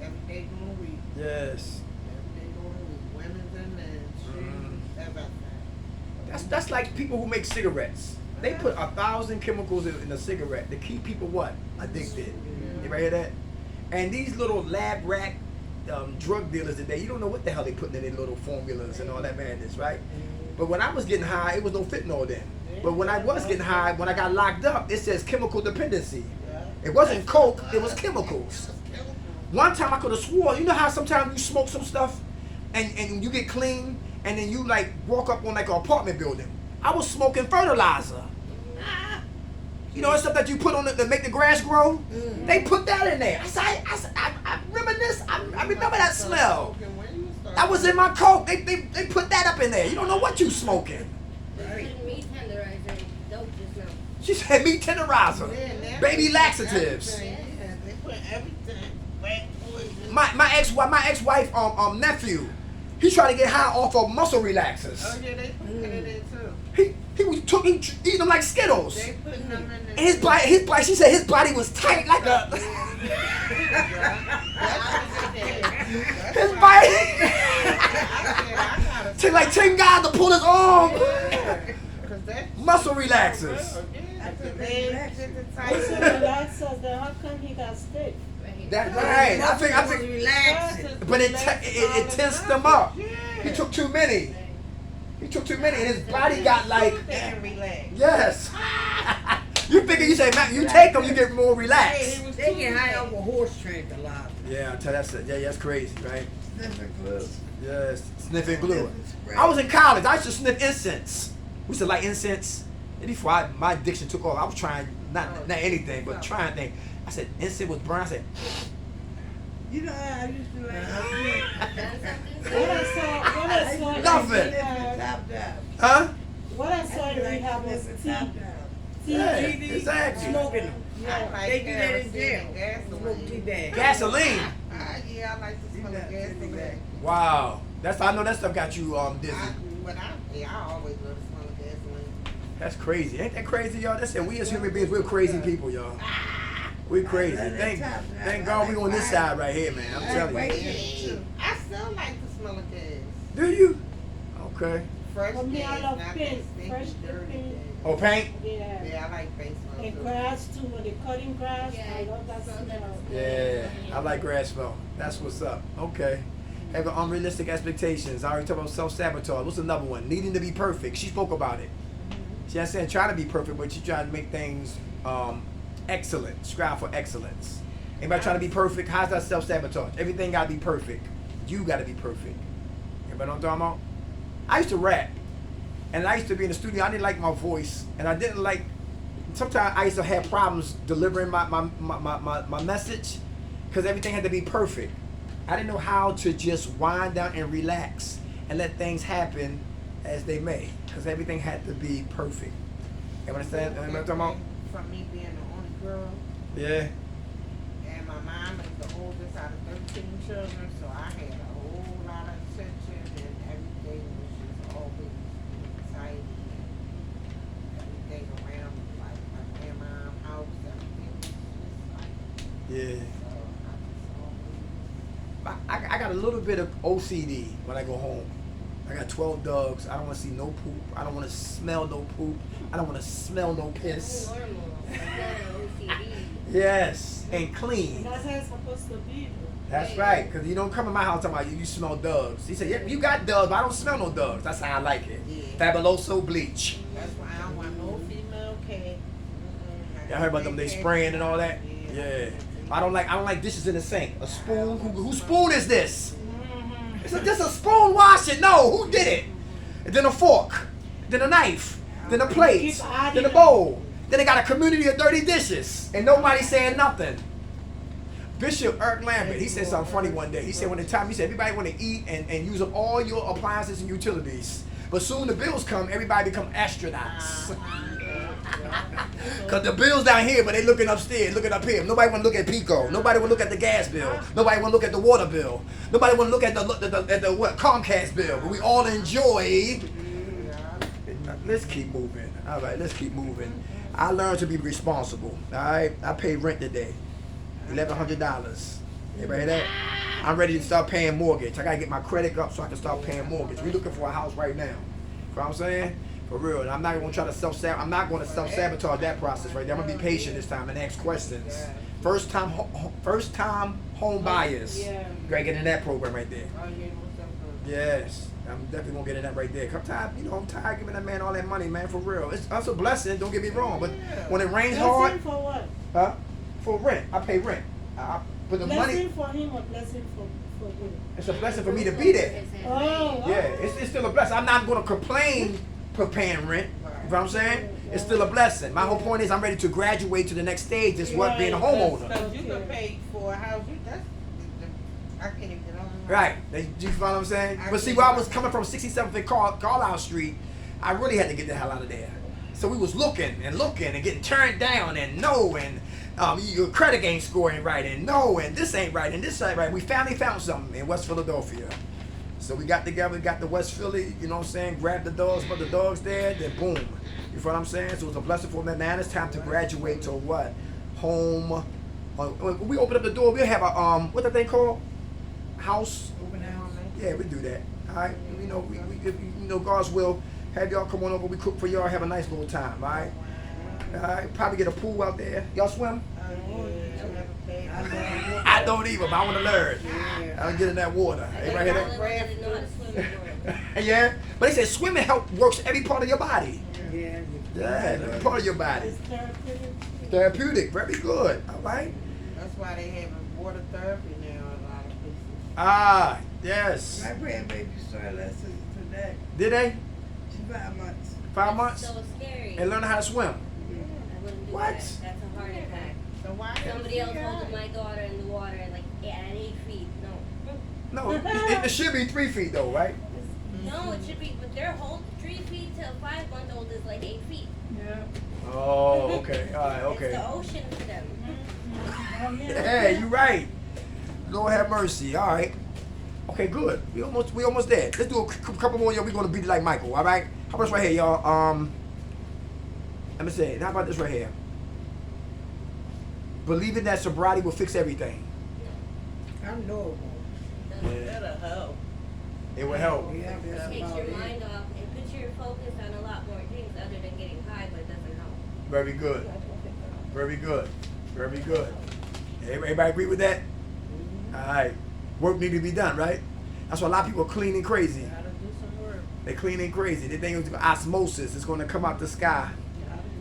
Speaker 3: Every day during the week.
Speaker 1: Yes.
Speaker 3: Every day during the week. Women's and men's. Shoes, everything.
Speaker 1: That's like people who make cigarettes. They put 1,000 chemicals in a cigarette to keep people what? Addicted. You ever hear that? And these little lab rat drug dealers today, you don't know what the hell they putting in their little formulas and all that madness, right? But when I was getting high, it was no fentanyl then. But when I was getting high, when I got locked up, it says chemical dependency. It wasn't coke, it was chemicals. One time I could have swore, you know how sometimes you smoke some stuff and you get clean and then you like walk up on like an apartment building. I was smoking fertilizer. You know that stuff that you put on it to make the grass grow? They put that in there. I reminisce. I remember that smell. That was in my coke. They put that up in there. You don't know what you smoking.
Speaker 2: They put meat tenderizer and dope just now.
Speaker 1: She said meat tenderizer, baby laxatives.
Speaker 3: Yeah, they put everything.
Speaker 1: My ex-wife nephew, he tried to get high off of muscle relaxers.
Speaker 3: Oh yeah, they put it in there too.
Speaker 1: He eating them like Skittles.
Speaker 3: They put them in there.
Speaker 1: And his body, she said his body was tight like a. His body. Took like 10 guys to pull his arm. Muscle relaxers.
Speaker 4: I said relaxers, then how come he got stiff?
Speaker 1: That's right. I think.
Speaker 5: Relaxing.
Speaker 1: But it tensed him up. He took too many. He took too many, and his body got like,
Speaker 3: They can relax.
Speaker 1: yes. You figure you say, man, you take them, you get more relaxed.
Speaker 5: They get high over horse trade a lot.
Speaker 1: Yeah, I tell you, that's crazy, right?
Speaker 5: Sniffing glue.
Speaker 1: Yes, sniffing glue.
Speaker 5: Sniffing spray.
Speaker 1: I was in college. I used to sniff incense. We used to like incense. And before my addiction took off, I was trying not anything, but trying things. I said incense was burn. I said,
Speaker 5: You know, I used to like.
Speaker 4: What I saw
Speaker 1: Nothing.
Speaker 5: Top down.
Speaker 1: huh?
Speaker 4: What I saw in rehab was
Speaker 5: Top
Speaker 4: tea.
Speaker 5: down.
Speaker 1: Yeah,
Speaker 5: TGD,
Speaker 1: exactly.
Speaker 5: Smoking them.
Speaker 3: I like
Speaker 5: They do that in
Speaker 3: kerosene
Speaker 5: jail.
Speaker 3: and
Speaker 5: Smoke tea
Speaker 3: gasoline.
Speaker 5: bag.
Speaker 1: Gasoline.
Speaker 3: Yeah, I like to smell the gasoline.
Speaker 1: Wow. I know that stuff got you dizzy.
Speaker 3: I always love the smell of gasoline.
Speaker 1: That's crazy. Ain't that crazy, y'all? That's it. We as human beings, we're crazy people, y'all. We crazy. Thank God we on this side right here, man. I'm telling you.
Speaker 3: I still like the smell of gas.
Speaker 1: Do you? Okay.
Speaker 3: Fresh
Speaker 4: For me, I
Speaker 3: gas,
Speaker 4: love
Speaker 3: not
Speaker 4: paint.
Speaker 3: that stinky,
Speaker 4: Fresh
Speaker 3: dirty
Speaker 4: paint.
Speaker 3: gas.
Speaker 1: Oh, paint?
Speaker 4: Yeah.
Speaker 3: Yeah, I like paint smell
Speaker 4: And
Speaker 3: too.
Speaker 4: grass too, when they're cutting grass,
Speaker 2: Yeah,
Speaker 4: I love that
Speaker 2: so
Speaker 4: smell.
Speaker 1: Yeah, I like grass smell. That's what's up. Okay. Have unrealistic expectations. I already talked about self-sabotage. What's another one? Needing to be perfect. She spoke about it. She has said trying to be perfect, but she trying to make things excellent. Strive for excellence. Anybody trying to be perfect? How's that self-sabotage? Everything got to be perfect. You got to be perfect. Anybody know what I'm talking about? I used to rap. And I used to be in the studio. I didn't like my voice. And I didn't like... Sometimes I used to have problems delivering my message because everything had to be perfect. I didn't know how to just wind down and relax and let things happen as they may, because everything had to be perfect. You understand what I'm talking about?
Speaker 3: From me being the only girl,
Speaker 1: Yeah.
Speaker 3: and my mom is the oldest out of 13 children, so I had a whole lot of attention, and everything was just always exciting, and everything around, like my grandma's house, everything was just like,
Speaker 1: Yeah.
Speaker 3: so I just always,
Speaker 1: I got a little bit of OCD when I go home. I got 12 dogs. I don't want to see no poop. I don't want to smell no poop. I don't want to smell no piss.
Speaker 2: Normal. Like that in OCD.
Speaker 1: Yes, and
Speaker 4: And
Speaker 1: clean.
Speaker 4: that's how it's supposed to be.
Speaker 1: That's right, because you don't come in my house talking about you smell dogs. He said, yeah, you got dogs, but I don't smell no dogs. That's how I like it.
Speaker 3: Yeah.
Speaker 1: Fabuloso bleach.
Speaker 3: that's why I don't want no female cat. Mm-mm.
Speaker 1: Y'all heard about them, they spraying and all that? Yeah. I don't like dishes in the sink. A spoon, whose spoon is this? It's just a spoon, wash it. No, who did it? And then a fork, then a knife, then a plate,
Speaker 4: Keep adding
Speaker 1: then a bowl. Then they got a community of dirty dishes, and nobody saying nothing. Bishop Eric Lambert, he said something funny one day. He said, he said, everybody want to eat and use up all your appliances and utilities. But soon the bills come, everybody become astronauts. Because the bills down here, but they looking upstairs, looking up here. Nobody want to look at Pico. Nobody want to look at the gas bill. Nobody want to look at the water bill. Nobody want to look at the what Comcast bill. But we all enjoy. Let's keep moving. All right, let's keep moving. I learned to be responsible. All right, I paid rent today, $1,100. Everybody hear that? I'm ready to start paying mortgage. I gotta get my credit up so I can start paying mortgage. We looking for a house right now. You know what I'm saying? For real. And I'm not gonna try to self-sabotage that process right there. I'm gonna be patient this time and ask questions. First time home buyers.
Speaker 4: Yeah.
Speaker 1: Gotta get in that program right there.
Speaker 3: Oh, yeah, what's up, bro?
Speaker 1: Yes. I'm definitely gonna get in that right there. I'm tired of giving that man all that money, man, for real. That's a blessing, don't get me wrong. But when it rains hard,
Speaker 4: Blessing for what?
Speaker 1: huh? For rent. I pay rent. But the money,
Speaker 4: Blessing for him or blessing for you?
Speaker 1: it's a blessing for me to be there.
Speaker 4: Oh,
Speaker 1: Yeah, it's still a blessing. I'm not gonna complain for paying rent. You know what I'm saying? It's still a blessing. My whole point is I'm ready to graduate to the next stage. Is what being a homeowner.
Speaker 3: Because you can pay for a house, I can't even get on.
Speaker 1: Right. You follow what I'm saying? But see, where I was coming from 67th and Carlisle Street, I really had to get the hell out of there. So we was looking and getting turned down and your credit ain't scoring right and this ain't right and this ain't right. We finally found something in West Philadelphia. So we got together, got to West Philly, you know what I'm saying, grabbed the dogs, put the dogs there, then boom. You feel what I'm saying? So it was a blessing for me. Now it's time to graduate to what? Home. When we open up the door, we'll have a, what that thing called? House.
Speaker 5: Open house.
Speaker 1: Yeah, we do that. All right, we God's will, have y'all come on over. We cook for y'all, have a nice little time. All right. All right. Probably get a pool out there. Y'all swim? I don't either, but I want to learn. I don't get in that water. Everybody hear that?
Speaker 2: in the world.
Speaker 1: Yeah, but they said swimming works every part of your body.
Speaker 5: Yeah.
Speaker 1: Yeah, every part of your body.
Speaker 4: It's therapeutic.
Speaker 1: Therapeutic, very good. All right.
Speaker 3: That's why they having water therapy now in a lot of places.
Speaker 1: Ah, yes.
Speaker 5: My grandbaby started lessons today.
Speaker 1: Did they?
Speaker 5: She's 5 months.
Speaker 1: 5 months?
Speaker 2: So scary.
Speaker 1: And learn how to swim.
Speaker 2: I wouldn't do
Speaker 1: What?
Speaker 2: that. That's a heart attack.
Speaker 3: So why
Speaker 2: Somebody else holding my daughter in the water and like at 8 feet. No.
Speaker 1: No, it should be 3 feet though, right?
Speaker 2: No, it should be, but their whole 3 feet to a 5-month-old is like 8 feet.
Speaker 4: Yeah.
Speaker 1: Oh, okay. All right,
Speaker 2: It's
Speaker 1: okay.
Speaker 2: the ocean for them.
Speaker 4: Oh, yeah.
Speaker 1: Hey, you right. Lord have mercy. All right. Okay, good. We almost there. Let's do a couple more, y'all. We're gonna beat it like Michael. All right. How about this right here, y'all? Let me say. How about this right here? Believing that sobriety will fix everything.
Speaker 5: I know
Speaker 2: Doesn't-
Speaker 3: That'll help.
Speaker 1: It will help.
Speaker 5: it. Yeah,
Speaker 2: It
Speaker 5: that's
Speaker 2: takes
Speaker 5: about
Speaker 2: your
Speaker 5: it.
Speaker 2: mind off and puts your focus on a lot more things other than getting high, but it doesn't help.
Speaker 1: Very good. Very good. Very good. Everybody agree with that? All right. Work need to be done, right? That's why a lot of people are cleaning crazy.
Speaker 3: Gotta do some work.
Speaker 1: They cleaning crazy. They think it's osmosis. It's going to come out the sky.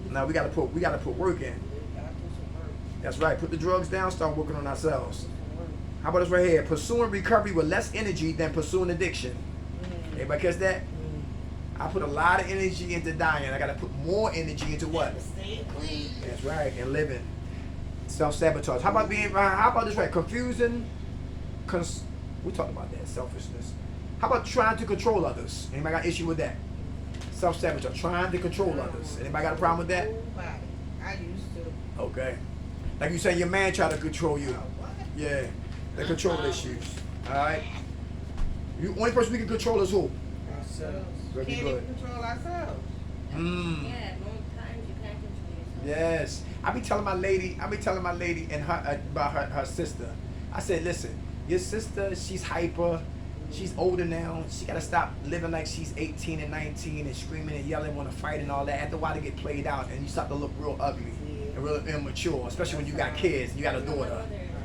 Speaker 1: Now we got to put work in.
Speaker 3: Gotta do some work.
Speaker 1: That's right. Put the drugs down. Start working on ourselves.
Speaker 3: Some work.
Speaker 1: How about this right here? Pursuing recovery with less energy than pursuing addiction. Everybody catch that? I put a lot of energy into dying. I got to put more energy into what?
Speaker 3: Stay clean.
Speaker 1: That's right. And living. Self-sabotage. How about how about this right? Confusing. We talked about that. Selfishness. How about trying to control others? Anybody got an issue with that? Self-sabotage. Trying to control others. Anybody got a problem with that?
Speaker 3: Nobody. I used to.
Speaker 1: Okay. Like you saying your man tried to control you.
Speaker 3: What?
Speaker 1: Yeah. The control issues. Alright? You only person we can control is who?
Speaker 3: Ourselves.
Speaker 1: Very
Speaker 3: Can't
Speaker 1: good.
Speaker 3: even control ourselves.
Speaker 1: Mm.
Speaker 2: Yeah, at most times you can't control yourself.
Speaker 1: Yes. I be telling my lady and her about her sister. I said, listen, your sister, she's hyper. She's older now. She gotta stop living like she's 18 and 19 and screaming and yelling, want to fight and all that. After a while, they get played out and you start to look real ugly and real immature, especially when you got kids and you got a daughter.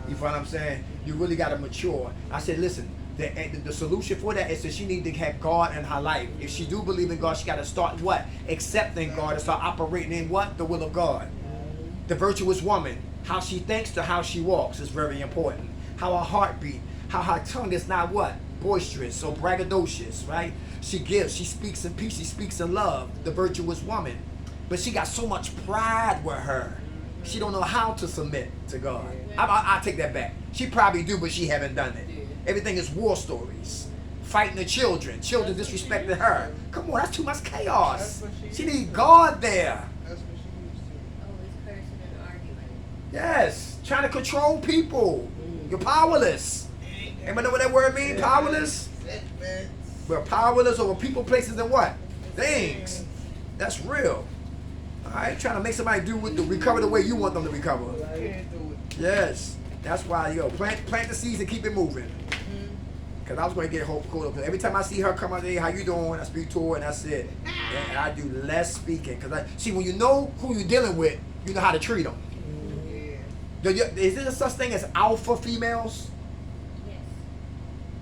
Speaker 1: You know what I'm saying? You really gotta mature. I said, listen, the solution for that is that she need to have God in her life. If she do believe in God, she gotta start what? Accepting God and start operating in what? The will of God. The virtuous woman, how she thinks to how she walks is very important. How her heart beat, how her tongue is not what? Boisterous or braggadocious, right? She gives, she speaks in peace, she speaks in love, the virtuous woman. But she got so much pride with her. She don't know how to submit to God. I take that back. She probably do, but she haven't done it. Everything is war stories. Fighting the children. Children disrespected her. Come on, that's too much chaos. She need God there.
Speaker 3: That's what she used to.
Speaker 2: Always cursing and arguing.
Speaker 1: Yes, trying to control people. You're powerless. Anybody know what that word means? Powerless?
Speaker 3: Setbacks.
Speaker 1: We're powerless over people, places, and what? Things. That's real. All right, trying to make somebody recover the way you want them to recover.
Speaker 3: Can't do it.
Speaker 1: Yes, that's why plant the seeds and keep it moving. Cause I was gonna get hope caught up. Cause every time I see her come out there, how you doing? I speak to her and that's it. And I do less speaking. Cause see, when you know who you're dealing with, you know how to treat them.
Speaker 3: Yeah.
Speaker 1: Is there such thing as alpha females?
Speaker 2: Yes.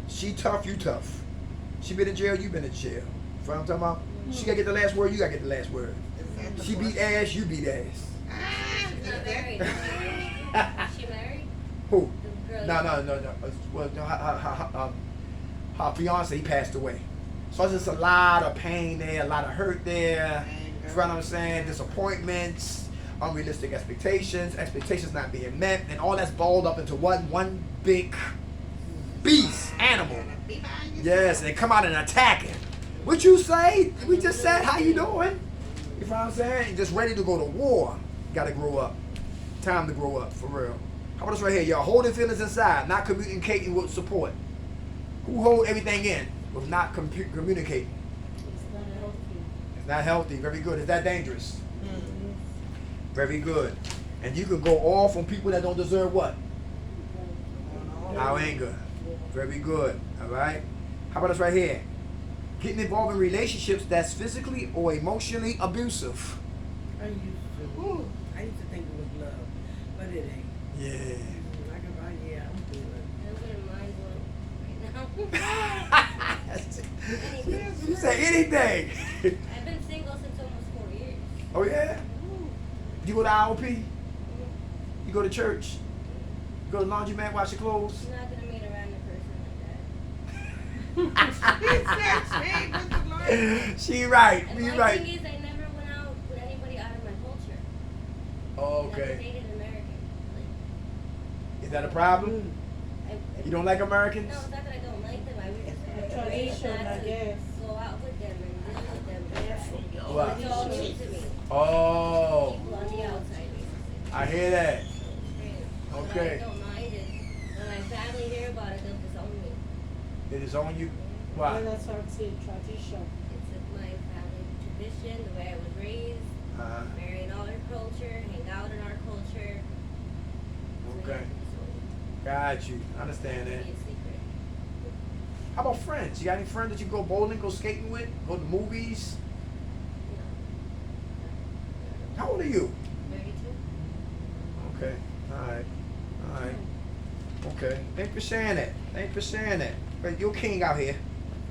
Speaker 1: She tough, you tough. She been in jail, you been in jail. You know what I'm talking about? She gotta get the last word, you gotta get the last word. She beat ass, you beat ass.
Speaker 2: She's not married. Is she married?
Speaker 1: Who?
Speaker 2: The girl.
Speaker 1: No. Well, no, her fiance, he passed away. So it's just a lot of pain there, a lot of hurt there. You know what I'm saying? Disappointments, unrealistic expectations not being met, and all that's balled up into one big beast, animal. Yes, and they come out and attack it. What you say? We just said, how you doing? You know what I'm saying? You're just ready to go to war. Gotta grow up. Time to grow up, for real. How about this right here? Y'all holding feelings inside, not communicating with support. Who hold everything in with not communicating?
Speaker 4: It's not healthy.
Speaker 1: It's not healthy. Very good. Is that dangerous? Very good. And you can go off on people that don't deserve what? Our anger. Very good. All right. How about this right here? Getting involved in relationships that's physically or emotionally abusive.
Speaker 5: I used to think it was love, but it ain't.
Speaker 1: Yeah.
Speaker 5: I can buy, yeah, I'm good.
Speaker 2: I wouldn't mind one right now.
Speaker 1: She said anything.
Speaker 2: I've been single since almost 4 years.
Speaker 1: Oh yeah? You go to IOP? You go to church? You go to laundromat, wash your clothes?
Speaker 2: I'm not gonna meet a random person like that.
Speaker 1: She right.
Speaker 2: And
Speaker 1: You
Speaker 2: my
Speaker 1: right.
Speaker 2: thing is, I never went out with anybody out of my culture.
Speaker 1: Oh,
Speaker 2: Never
Speaker 1: okay.
Speaker 2: dated an American.
Speaker 1: Is that a problem? You don't like Americans?
Speaker 2: No, it's not that I don't like them. I was just raised
Speaker 4: Tradition,
Speaker 2: not
Speaker 4: I
Speaker 2: to
Speaker 4: guess.
Speaker 2: go out with them and deal with them.
Speaker 1: Wow.
Speaker 2: It's all new to me.
Speaker 1: Oh,
Speaker 2: People on the outside, basically.
Speaker 1: I hear that.
Speaker 2: But
Speaker 1: Okay.
Speaker 2: I don't mind it. When my family hear about it, they'll disown me.
Speaker 1: It is on you?
Speaker 4: Yeah,
Speaker 1: Why?
Speaker 4: that's what I'm saying, tradition.
Speaker 2: It's just my family tradition, the way I was raised, marry in all our culture, hang out in our culture. So
Speaker 1: Okay.
Speaker 2: yeah,
Speaker 1: Got you. I understand
Speaker 2: so
Speaker 1: that.
Speaker 2: it's a secret.
Speaker 1: How about friends? You got any friends that you go bowling, go skating with, go to movies? How old are you?
Speaker 2: 32.
Speaker 1: Okay. Alright. Alright. Okay. Thanks for sharing that. Thanks for sharing that. But you're king out here.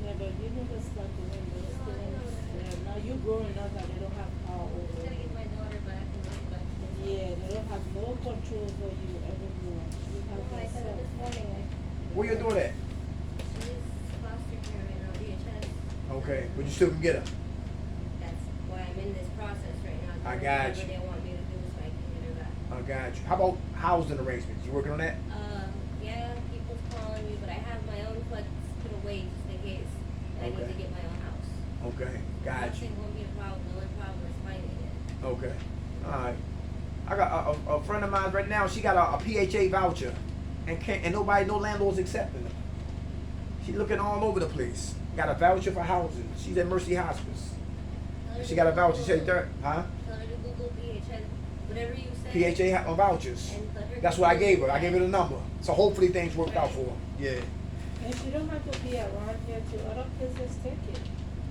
Speaker 4: Yeah, but you never start doing those
Speaker 2: No, I know
Speaker 4: things.
Speaker 2: that.
Speaker 4: Yeah, now you growing up and they don't have power
Speaker 2: I'm
Speaker 4: over
Speaker 2: gonna
Speaker 4: you.
Speaker 2: get my daughter back and bring her back to this.
Speaker 4: Yeah, they don't have no control over you anymore. You have
Speaker 2: Oh, I said it this
Speaker 4: yourself.
Speaker 2: morning.
Speaker 1: Where you doing that?
Speaker 2: She's foster care right now, DHS.
Speaker 1: Okay. But you still can get her.
Speaker 2: That's why I'm in this process right now.
Speaker 1: I
Speaker 2: doing
Speaker 1: got
Speaker 2: whatever
Speaker 1: you.
Speaker 2: they want me to do so I can get her back.
Speaker 1: I got you. How about housing arrangements? You working on that?
Speaker 2: Yeah, people's calling me, but I have my own funds put away just in case I need
Speaker 1: Okay.
Speaker 2: to get my own house.
Speaker 1: Okay. Got you.
Speaker 2: Housing won't be a problem. The only problem is finding it.
Speaker 1: Okay. Alright. I got a friend of mine right now, she got a PHA voucher and nobody, no landlords accepting them. She looking all over the place. Got a voucher for housing. She's at Mercy Hospice.
Speaker 2: Tell her
Speaker 1: She
Speaker 2: to
Speaker 1: got a
Speaker 2: Google
Speaker 1: voucher. She said,
Speaker 2: it.
Speaker 1: huh?
Speaker 2: Tell her to Google PHS, whatever you say.
Speaker 1: PHA vouchers.
Speaker 2: And let her
Speaker 1: That's what I
Speaker 2: Google
Speaker 1: gave her. I
Speaker 2: that.
Speaker 1: gave her the number. So hopefully things worked out for her. Yeah.
Speaker 4: And she don't have to be around here to other places take it.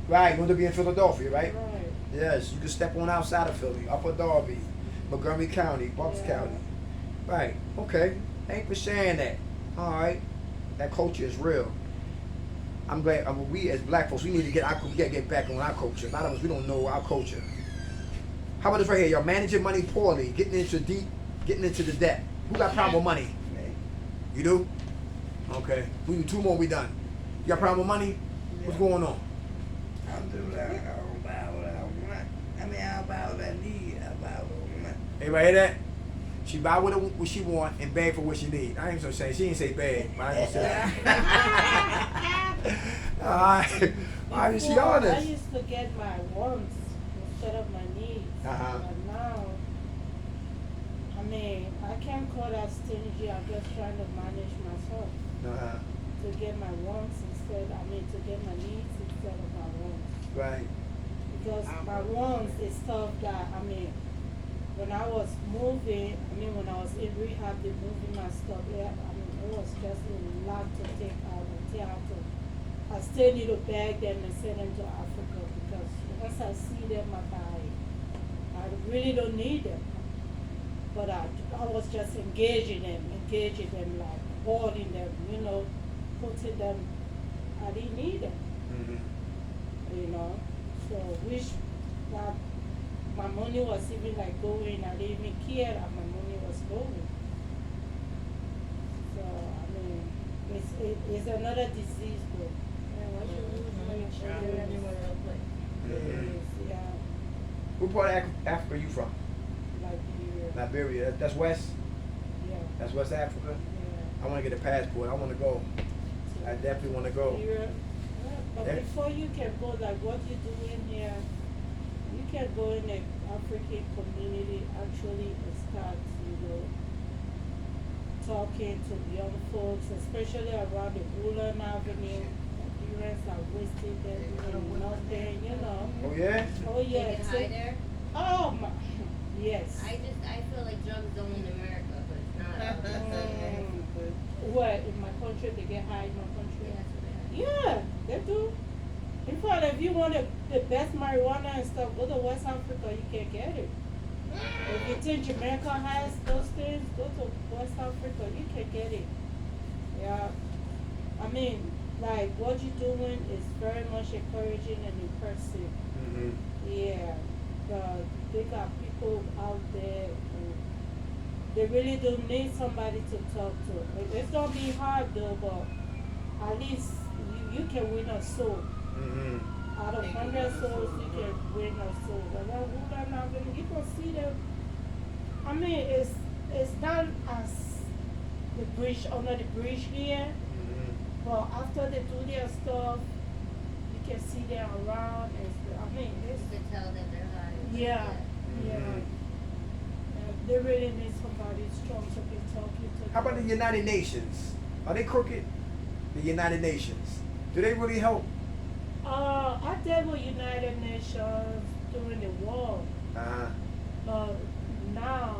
Speaker 1: Right, you want to be in Philadelphia, right?
Speaker 4: Right.
Speaker 1: Yes, you can step on outside of Philly, Upper Darby, Montgomery County, Bucks
Speaker 4: Yeah.
Speaker 1: County. Right, okay. Thanks for sharing that. All right. That culture is real. I'm glad. We as black folks, we need to get back on our culture. A lot of us, we don't know our culture. How about this right here? Y'all managing money poorly, getting into the debt. Who got problem with money? You do? Okay. We do two more, we done. You got problem with money? What's going on?
Speaker 6: I'll do that. I'll buy what I want. I mean, I'll buy what I need. I'll buy what I want.
Speaker 1: Everybody hear that? She buy what she want and beg for what she need. I ain't gonna say she ain't say beg, but I ain't gonna say that. Alright. Alright, she
Speaker 4: Before, I
Speaker 1: honest.
Speaker 4: used to get my wants instead of my needs.
Speaker 1: Uh-huh.
Speaker 4: But now, I mean, I can't call that stingy. I'm just trying to manage myself
Speaker 1: Uh-huh.
Speaker 4: to get my wants to get my needs instead of my wants.
Speaker 1: Right.
Speaker 4: Because my wants is stuff that, when I was moving, when I was in rehab, they moving my stuff there. It was just a lot to take out until I still need to bag them and send them to Africa because once I see them, I really don't need them. But I was just engaging them, like holding them, putting them. I didn't need them,
Speaker 1: Mm-hmm.
Speaker 4: So wish that my money was even like going. I didn't even care that my money was going. So it's another disease, though.
Speaker 2: Yeah, once you lose money, you can't do it anymore real quick.
Speaker 1: Mhm.
Speaker 4: Yeah,
Speaker 1: What part of Africa are you from?
Speaker 4: like
Speaker 1: Liberia. That's West?
Speaker 4: yeah.
Speaker 1: That's West Africa? I want to get a passport. I want to go. I definitely want to go.
Speaker 4: But
Speaker 1: Yeah.
Speaker 4: before you can go, like what you're doing here, you can go in the African community actually and start, talking to young folks, especially around the Woodland Avenue. The parents are wasting them doing nothing,
Speaker 1: Oh, yeah?
Speaker 4: Oh,
Speaker 2: They
Speaker 4: yeah.
Speaker 2: get high there.
Speaker 4: Oh, my. Yes.
Speaker 2: I feel like drugs don't in America, but it's not.
Speaker 4: What, in my country, they get high in my country?
Speaker 2: Yeah, that's what they
Speaker 4: Yeah, they do. In fact, if you want the best marijuana and stuff, go to West Africa, you can get it. If you think Jamaica has those things, go to West Africa, you can get it. Yeah. like what you're doing is very much encouraging and impressive.
Speaker 1: Mm-hmm.
Speaker 4: Yeah, but they got people out there who they really don't need somebody to talk to. It's gonna be hard though, but at least you can win a soul.
Speaker 1: Mm-hmm.
Speaker 4: Out of 100 souls, you can win a soul. But then who are not gonna, you can see them. I mean, it's not as the bridge under the bridge here,
Speaker 1: Mm-hmm.
Speaker 4: but after they do their stuff, you can see them around. And I mean,
Speaker 2: You
Speaker 4: it's
Speaker 2: can tell that they're hiding.
Speaker 4: yeah, yeah.
Speaker 1: Mhm.
Speaker 4: They really need somebody strong to be talking to.
Speaker 1: How about the
Speaker 4: them.
Speaker 1: United Nations? Are they crooked? The United Nations. Do they really help?
Speaker 4: I did with United Nations during the war.
Speaker 1: Uh-huh.
Speaker 4: But now,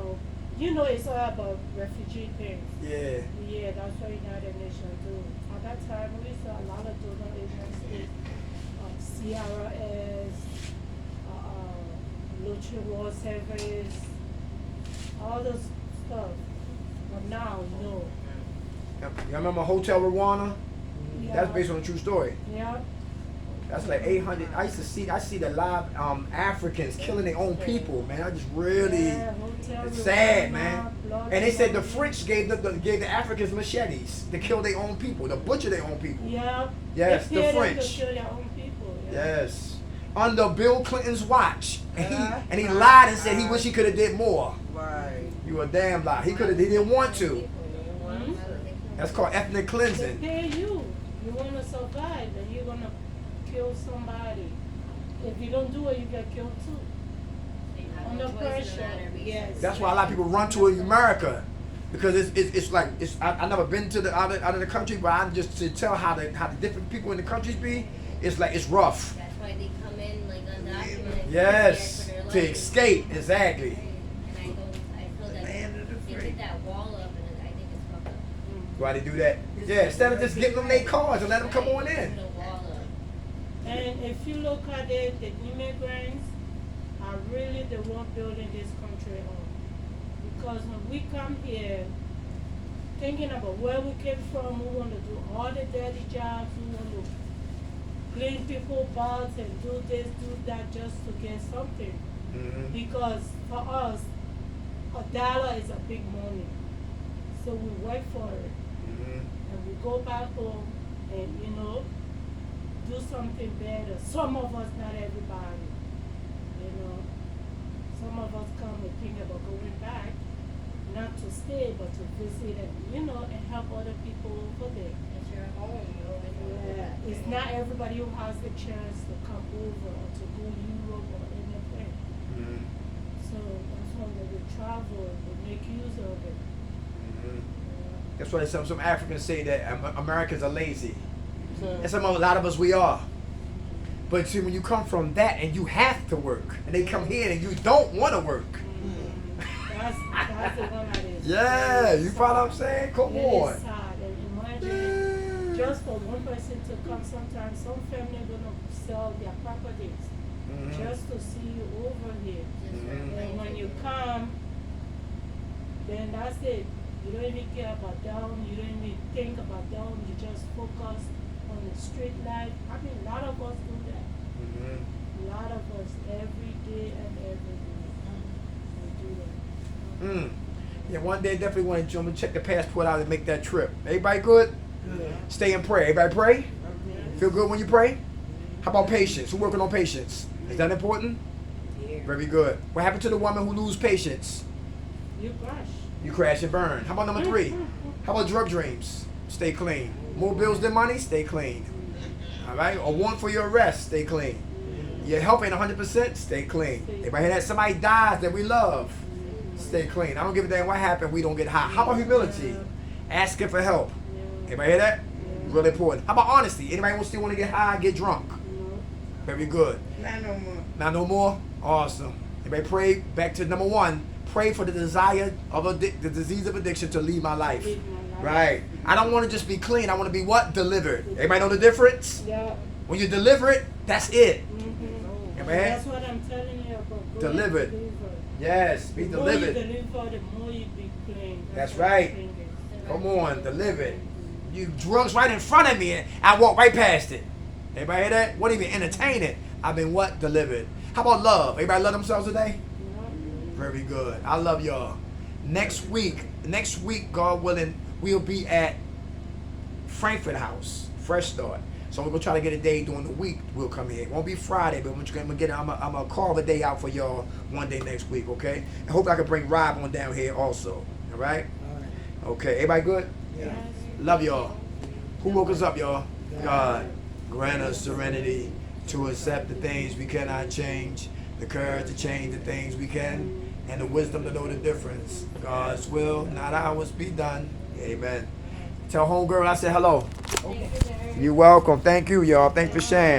Speaker 4: you know, it's all about refugee things.
Speaker 1: Yeah.
Speaker 4: Yeah, that's what United Nations do. At that time, we saw a lot of donor agencies, CRS, Lucha War Service, all those stuff. But now, no.
Speaker 1: You remember Hotel Rwanda?
Speaker 4: Yeah.
Speaker 1: That's based on a true story.
Speaker 4: Yeah.
Speaker 1: That's like 800. I see the live Africans killing their own people, man. I just really,
Speaker 4: Yeah, Hotel
Speaker 1: it's sad,
Speaker 4: Rwanda,
Speaker 1: man.
Speaker 4: blood
Speaker 1: And they said the
Speaker 4: money.
Speaker 1: French gave the Africans machetes to kill their own people, to butcher their own people.
Speaker 4: Yeah.
Speaker 1: Yes,
Speaker 4: They
Speaker 1: the
Speaker 4: pay them
Speaker 1: French.
Speaker 4: to kill their own people. Yeah.
Speaker 1: Yes. Under Bill Clinton's watch, and he
Speaker 3: Uh-huh.
Speaker 1: lied and said he wish he could have did more.
Speaker 3: Right.
Speaker 1: You a damn lie. He didn't want to.
Speaker 4: Mhm.
Speaker 1: That's called ethnic
Speaker 4: They
Speaker 1: cleansing.
Speaker 4: pay you. You want to survive, and you're gonna kill somebody. If you don't do it, you get killed too.
Speaker 2: You have
Speaker 4: Under
Speaker 2: no choice in the
Speaker 4: pressure.
Speaker 2: matter of
Speaker 4: Yes.
Speaker 1: That's why a lot of people run to America, because it's like I never been to the out of the country, but I just to tell how the different people in the countries be. It's like it's rough.
Speaker 2: That's why they come in like undocumented.
Speaker 1: Yes,
Speaker 2: scared for
Speaker 1: to
Speaker 2: their life.
Speaker 1: escape exactly.
Speaker 2: Right. And I feel
Speaker 6: The
Speaker 2: that
Speaker 6: land of the
Speaker 2: they
Speaker 6: free.
Speaker 2: put that wall up, and I think it's fucked up.
Speaker 1: Why they do that? Yeah, instead of just getting them their cars and let them come on in.
Speaker 2: Put a wall up.
Speaker 4: And if you look at it, the immigrants are really the one building this country on. Because when we come here, thinking about where we came from, we want to do all the dirty jobs, we want to clean people's butts and do this, do that just to get something.
Speaker 1: Mm-hmm.
Speaker 4: Because for us, $1 is a big money. So we work for it.
Speaker 1: Mm-hmm.
Speaker 4: And we go back home and, do something better. Some of us, not everybody. Some of us come and think about going back, not to stay, but to visit and, and help other people over there.
Speaker 2: It's your home. You always want to go
Speaker 4: Yeah,
Speaker 2: back
Speaker 4: it's
Speaker 2: there.
Speaker 4: not everybody who has the chance to come over or to go Europe or anything.
Speaker 1: Mm-hmm.
Speaker 4: So that's why when we travel, we make use of it.
Speaker 1: Mm-hmm.
Speaker 4: Yeah.
Speaker 1: That's why some Africans say that Americans are lazy. And a lot of us, we are. But see, when you come from that and you have to work, and they come here and you don't want to work.
Speaker 4: That's the one that is.
Speaker 1: Yeah,
Speaker 4: very
Speaker 1: you follow what I'm
Speaker 4: sad.
Speaker 1: saying? Come
Speaker 4: It is
Speaker 1: on.
Speaker 4: sad. And imagine just for one person to come, sometimes some family are gonna sell their properties
Speaker 1: Mhm.
Speaker 4: just to see you over here.
Speaker 2: Just for a
Speaker 1: Mhm.
Speaker 2: plane
Speaker 4: And when you
Speaker 2: ticket.
Speaker 4: come, then that's it. You don't even care about them. You don't even think about them. You just focus on the street life. I mean, a lot of us do that.
Speaker 1: Mhm.
Speaker 4: A lot of us every day and every day. We do that.
Speaker 1: Mm. Yeah, one day definitely want to jump and check the passport out and make that trip. Everybody good? Stay and pray. Everybody pray? Feel good when you pray? How about patience? Who working on patience? Is that important?
Speaker 5: Yeah.
Speaker 1: Very good. What happened to the woman who lose patience?
Speaker 4: You crush.
Speaker 1: You crash and burn. How about number 3? How about drug dreams? Stay clean. More bills than money? Stay clean. All right? A warrant for your arrest? Stay clean. Your health ain't 100%? Stay clean. Everybody hear that? Somebody dies that we love? Stay clean. I don't give a damn what happened. We don't get high. How about humility? Asking for help. Everybody hear that? Really important. How about honesty? Anybody still want to get high, get drunk? Very good.
Speaker 6: Not no more.
Speaker 1: Not no more? Awesome. Everybody pray back to number 1. Pray for the desire of the disease of addiction to leave my life.
Speaker 4: Leave my life.
Speaker 1: Right. I don't want to just be clean. I want to be what? Delivered. Everybody know the difference?
Speaker 4: Yeah.
Speaker 1: When you deliver it, that's it.
Speaker 4: Mm-hmm.
Speaker 1: Amen.
Speaker 4: That's what I'm telling you about. Go
Speaker 1: Delivered.
Speaker 4: Deliver.
Speaker 1: Yes, be
Speaker 4: The more you
Speaker 1: delivered.
Speaker 4: deliver, the more you be clean.
Speaker 1: That's
Speaker 4: what
Speaker 1: right.
Speaker 4: the thing is.
Speaker 1: Come on, delivered. you drugs right in front of me, and I walk right past it. Everybody hear that? What even entertain it? I've been what? Delivered. How about love? Everybody love themselves today? Very good. I love y'all. Next week, God willing, we'll be at Frankfurt House, Fresh Start. So we're gonna try to get a day during the week. We'll come here. It won't be Friday, but I'm gonna carve a day out for y'all one day next week, okay? I hope I can bring Rob on down here also. All right? Okay. Everybody good?
Speaker 5: Yeah.
Speaker 1: Love y'all. Who woke us up, y'all? God. Grant us serenity to accept the things we cannot change, the courage to change the things we can, and the wisdom to know the difference. God's will, not ours, be done. Amen. Tell homegirl I said hello.
Speaker 2: Thank you, Jerry.
Speaker 1: You're welcome. Thank you, y'all. Thanks for sharing.